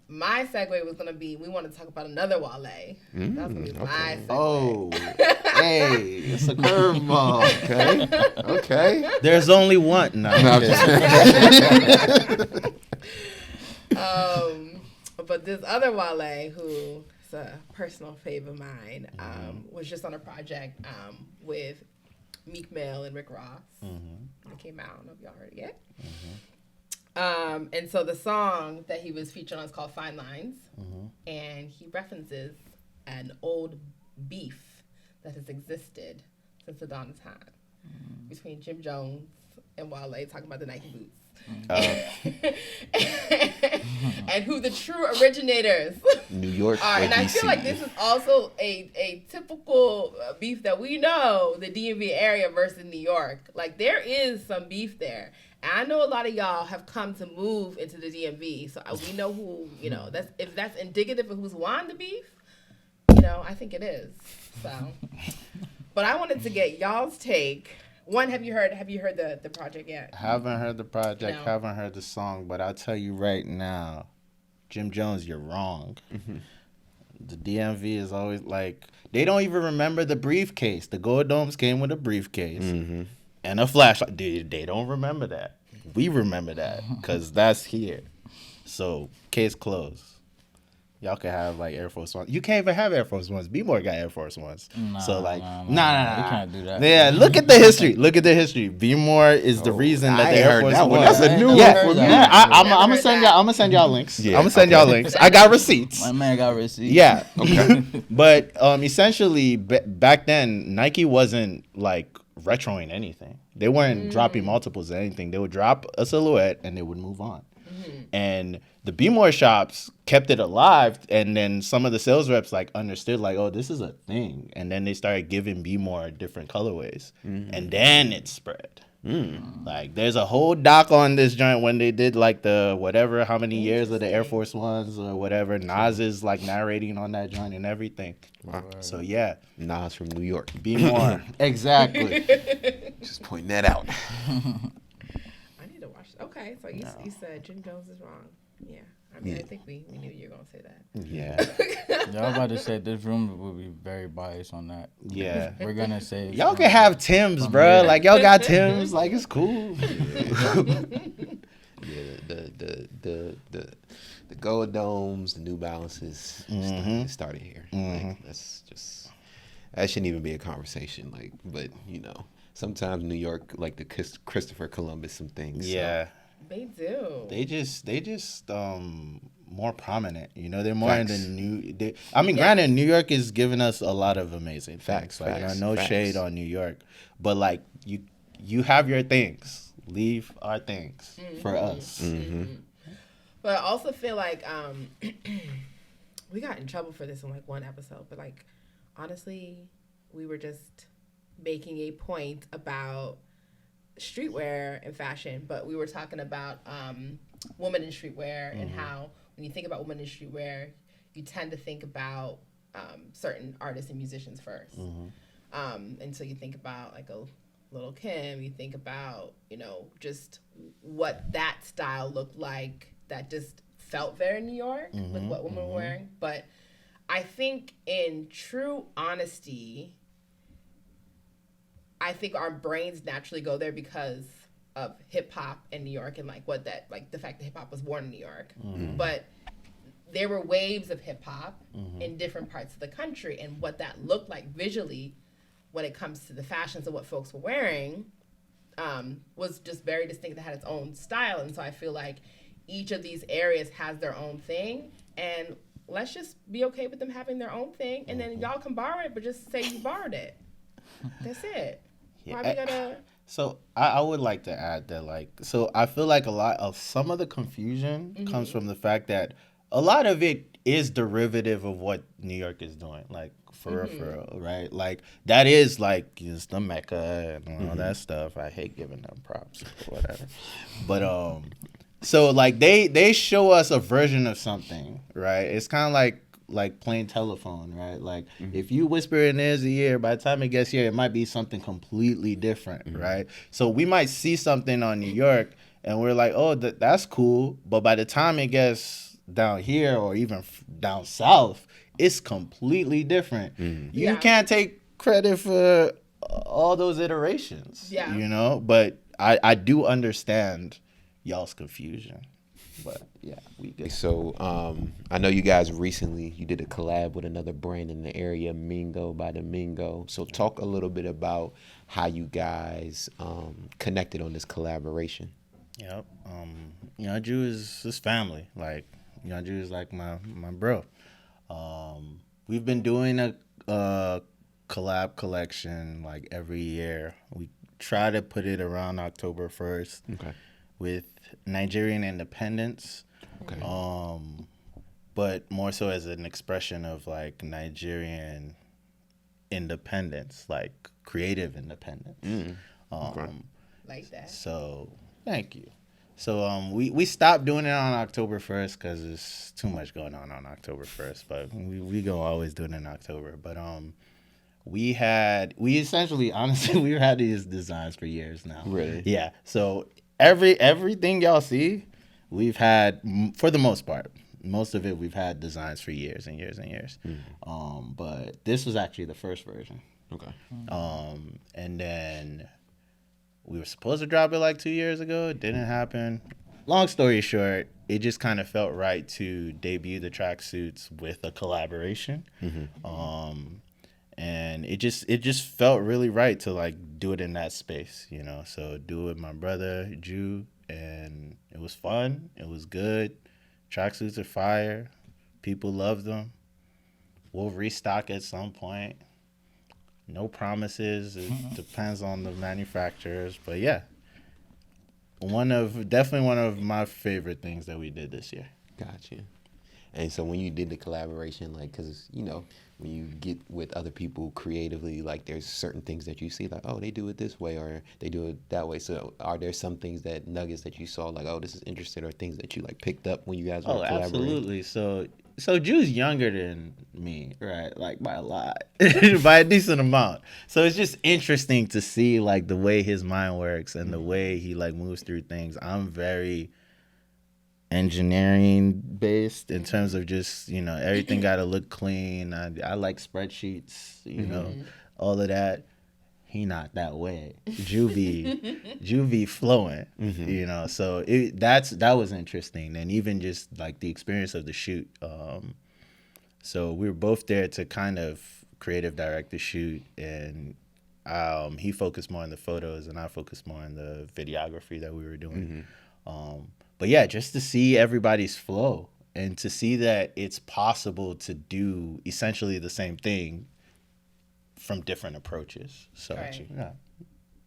my segue was gonna be, we want to talk about another Wale. That's gonna be my segue. Oh, hey, it's a curveball. Okay. There's only one. No, but this other Wale, who is a personal fave of mine, was just on a project with Meek Mill and Rick Ross. It came out. I don't know if y'all heard it yet. And so the song that he was featured on is called Fine Lines. And he references an old beef that has existed since the dawn of time between Jim Jones and Wale, talking about the Nike boots. And who the true originators New York are. And I DC. feel like this is also a typical beef that we know, the DMV area versus New York. Like, there is some beef there. And I know a lot of y'all have come to move into the DMV, so we know who, you know, if that's indicative of who's won the beef, you know, I think it is. So, but I wanted to get y'all's take. One, have you heard the project yet? Haven't heard the project, No. haven't heard the song, but I'll tell you right now, Jim Jones, you're wrong. The DMV is always like, they don't even remember the briefcase. The Gold Domes came with a briefcase and a flashlight. They don't remember that. We remember that because that's here. So, case closed. Y'all can have like Air Force Ones. You can't even have Air Force Ones. B-More got Air Force Ones. So like, nah. You can't do that. Yeah, look at the history. B-More is the reason that I the ain't Air heard Force that one. Ones. That's a new Yeah, one for me. yeah. I'm Never gonna heard send that. y'all. I'm gonna send y'all links. Yeah, I'm gonna send y'all links. I got receipts. My man got receipts. Yeah. Okay. But essentially, back then, Nike wasn't like retroing anything. They weren't dropping multiples of anything. They would drop a silhouette and they would move on. And the B-More shops kept it alive, and then some of the sales reps like understood like, oh, this is a thing, and then they started giving B-More different colorways, and then it spread. Like, there's a whole doc on this joint when they did like the whatever, how many years of the Air Force Ones or whatever. Nas is like narrating on that joint and everything. Wow. So yeah, Nas from New York. B-More. Exactly. Just pointing that out. I need to watch. Okay, so you said Jim Jones is wrong. Yeah, I mean, I think we knew you were gonna say that. Yeah. Y'all about to say this room will be very biased on that. Yeah. We're gonna say Y'all can have Timbs, bro. Like, y'all got Timbs. Like, it's cool. The Gold Domes, the New Balances started here. Like, that's just, that shouldn't even be a conversation. Like, but you know, sometimes New York, like the Christopher Columbus, some things. Yeah. They do. They just more prominent. You know, they're more Facts. in the new. I mean, granted, New York is giving us a lot of amazing Facts, things. Like, facts, no facts. shade on New York, but like you have your things. Leave our things for us. But I also feel like we got in trouble for this in like one episode. But like, honestly, we were just making a point about streetwear and fashion, but we were talking about women in streetwear and how when you think about women in streetwear, you tend to think about certain artists and musicians first. And so you think about like a Lil' Kim, you think about, you know, just what that style looked like that just felt very New York with what women were wearing. But I think in true honesty, I think our brains naturally go there because of hip hop in New York and like what that, like the fact that hip hop was born in New York. But there were waves of hip hop in different parts of the country, and what that looked like visually when it comes to the fashions of what folks were wearing was just very distinct. It had its own style. And so I feel like each of these areas has their own thing, and let's just be okay with them having their own thing, and then y'all can borrow it, but just say you borrowed it. That's it. Why we gotta... So I would like to add that, like, so I feel like a lot of some of the confusion comes from the fact that a lot of it is derivative of what New York is doing, like for real, right? Like that is like just the Mecca and all that stuff. I hate giving them props or whatever, but so like they show us a version of something, right? It's kind of like like playing telephone, right? Like if you whisper in his ear, by the time it gets here, it might be something completely different, right? So we might see something on New York and we're like, oh, that's cool. But by the time it gets down here or even down south, it's completely different. You can't take credit for all those iterations, you know? But I do understand y'all's confusion. But yeah, we good. So I know you guys recently you did a collab with another brand in the area, Mingo by Domingo. So talk a little bit about how you guys connected on this collaboration. Yep. Yonju is his family. Like Yonju is like my bro. We've been doing a collab collection like every year. We try to put it around October 1st. Okay. With Nigerian independence. Okay. But more so as an expression of like Nigerian independence, like creative independence. Okay. Like that. So thank you. So we stopped doing it on October 1st because there's too much going on October 1st. But we gonna always do it in October. But we essentially honestly we've had these designs for years now. Really? Yeah. So everything y'all see, we've had for the most part. Most of it we've had designs for years and years and years. But this was actually the first version. Okay. And then we were supposed to drop it like 2 years ago. It didn't happen. Long story short, it just kind of felt right to debut the tracksuits with a collaboration. And it just felt really right to like do it in that space, you know. So do it with my brother Ju, and it was fun. It was good. Tracksuits are fire. People love them. We'll restock at some point. No promises. It depends on the manufacturers, but yeah, definitely one of my favorite things that we did this year. Gotcha. And so when you did the collaboration, like, because, you know, when you get with other people creatively, like, there's certain things that you see, like, oh, they do it this way or they do it that way. So are there some things nuggets that you saw, like, oh, this is interesting, or things that you, like, picked up when you guys were collaborating? Absolutely. So Ju's younger than me, right? Like, by a lot. By a decent amount. So it's just interesting to see, like, the way his mind works and the way he, like, moves through things. I'm very engineering based in terms of just, you know, everything got to look clean. I like spreadsheets, you know, all of that. He not that way. Juvie flowing, you know. So that was interesting, and even just like the experience of the shoot. So we were both there to kind of creative direct the shoot, and he focused more on the photos, and I focused more on the videography that we were doing. But yeah, just to see everybody's flow and to see that it's possible to do essentially the same thing from different approaches. So yeah.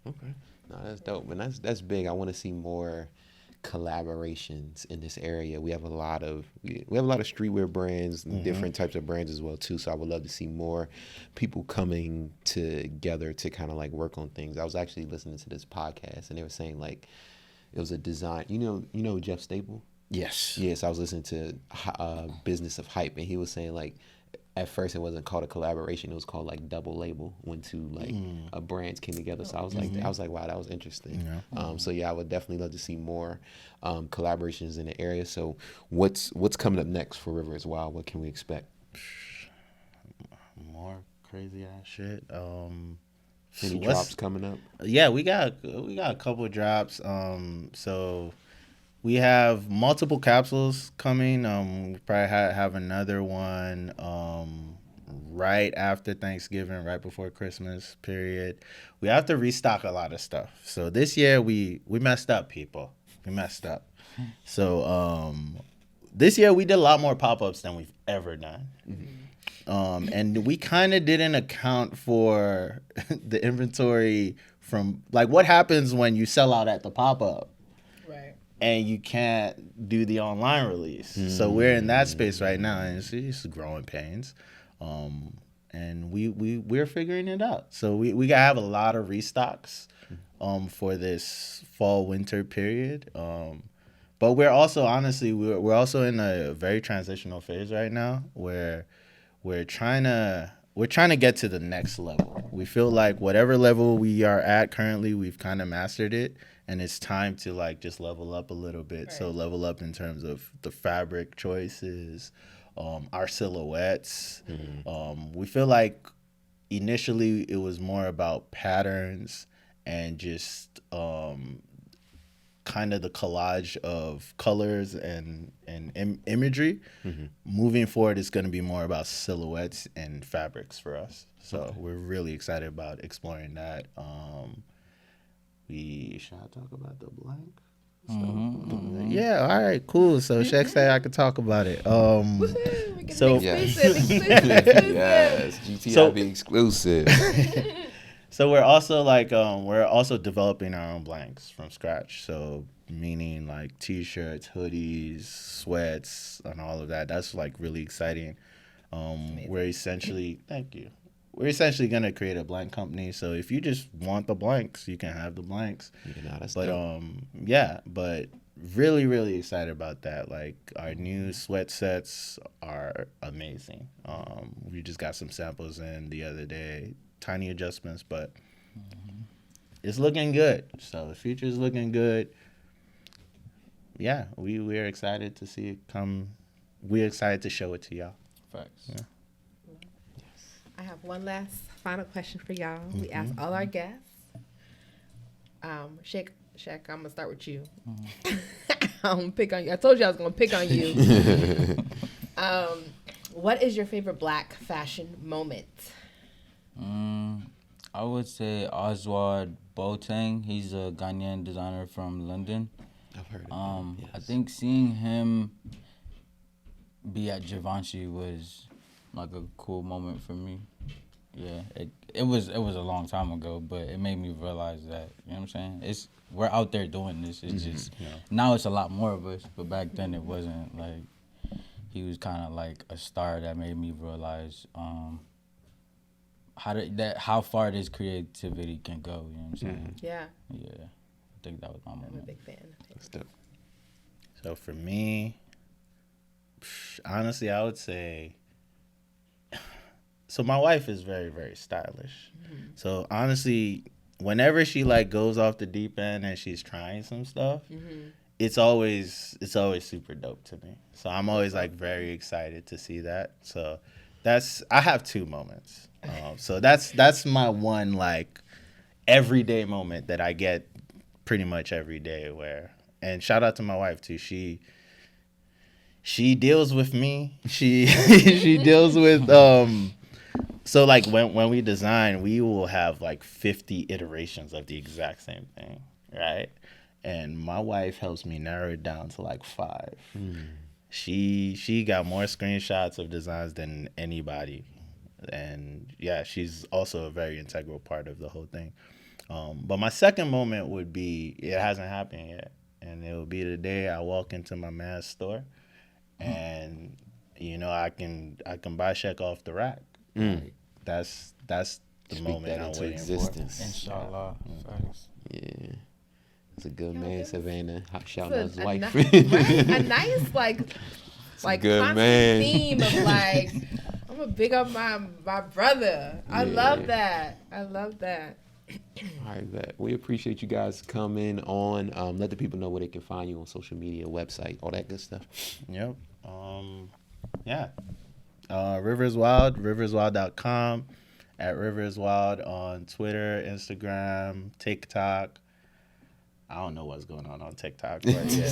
Okay. No, that's dope. And that's big. I want to see more collaborations in this area. We have a lot of streetwear brands, different types of brands as well too. So I would love to see more people coming together to kind of like work on things. I was actually listening to this podcast and they were saying like it was a design. You know Jeff Staple? Yes. Yes. I was listening to Business of Hype, and he was saying like at first it wasn't called a collaboration. It was called like double label when two like brands came together. So I was like, wow, that was interesting. Yeah. So yeah, I would definitely love to see more collaborations in the area. So what's coming up next for River is Wild? What can we expect? More crazy ass shit. Any drops coming up? Yeah, we got a couple of drops. So we have multiple capsules coming. We probably have another one right after Thanksgiving, right before Christmas period. We have to restock a lot of stuff. So this year we messed up, people. We messed up. So this year we did a lot more pop-ups than we've ever done. And we kind of didn't account for the inventory from like what happens when you sell out at the pop-up. Right. And you can't do the online release. So we're in that space right now, and it's growing pains. And we're figuring it out. So we gotta have a lot of restocks for this fall winter period. But we're also honestly we're also in a very transitional phase right now where we're trying to get to the next level. We feel like whatever level we are at currently, we've kind of mastered it, and it's time to like just level up a little bit. Right. So level up in terms of the fabric choices, our silhouettes. We feel like initially it was more about patterns and just kind of the collage of colors and imagery. Moving forward, it's going to be more about silhouettes and fabrics for us. So we're really excited about exploring that. Should I talk about the blank? Yeah, all right, cool. So Cheick said I could talk about it. So exclusive. Yes, GTIB exclusive. So we're also like we're also developing our own blanks from scratch. So meaning like t-shirts, hoodies, sweats, and all of that. That's like really exciting. We're essentially We're essentially gonna create a blank company. So if you just want the blanks, you can have the blanks. But really, really excited about that. Like our new sweat sets are amazing. We just got some samples in the other day. Tiny adjustments, but it's looking good. So the future is looking good. Yeah, we're excited to see it come. We're excited to show it to y'all. Facts. Yeah. I have one last final question for y'all. We ask all our guests. Cheick, I'm gonna start with you. I'm gonna pick on you. I told you I was gonna pick on you. What is your favorite Black fashion moment? I would say Oswald Boateng. He's a Ghanaian designer from London. I've heard of him. Yes. I think seeing him be at Givenchy was like a cool moment for me. Yeah, it was a long time ago, but it made me realize that, you know what I'm saying? We're out there doing this. It's just now it's a lot more of us, but back then it wasn't. Like he was kind of like a star that made me realize how far this creativity can go. You know what I'm saying? Yeah. Yeah, I think that was my moment. I'm a big fan. That's dope. So for me, honestly, I would say. So my wife is very, very stylish. So honestly, whenever she like goes off the deep end and she's trying some stuff, it's always super dope to me. So I'm always like very excited to see that. So I have two moments. So that's my one like everyday moment that I get pretty much every day and shout out to my wife too. She deals with me. She deals with so like when we design, we will have like 50 iterations of the exact same thing, right? And my wife helps me narrow it down to like 5. She got more screenshots of designs than anybody. And yeah, she's also a very integral part of the whole thing. But my second moment would be, it hasn't happened yet, and it will be the day I walk into my man's store and you know I can buy Cheick off the rack. Like, that's the moment I'm waiting existence. for. Inshallah. Yeah. It's a good man, Savannah. Shouting out his wife. A nice like good constant man. theme of like I'm gonna big up my brother. I love that. All right, bet. We appreciate you guys coming on. Let the people know where they can find you on social media, website, all that good stuff. Yep. Rivers Wild, riverswild.com, at Rivers Wild on Twitter, Instagram, TikTok. I don't know what's going on TikTok, but yeah.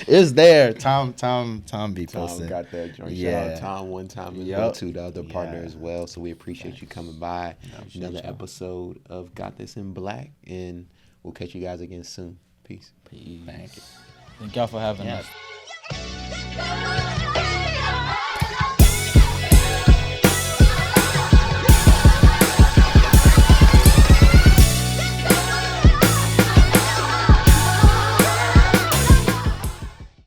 It's there. Tom be posting. Tom got that joint. Yeah. Shout out Tom one time as well to the other partner as well. So we appreciate you coming by. Another episode of Got This in Black, and we'll catch you guys again soon. Peace. Thank you. Thank y'all for having us.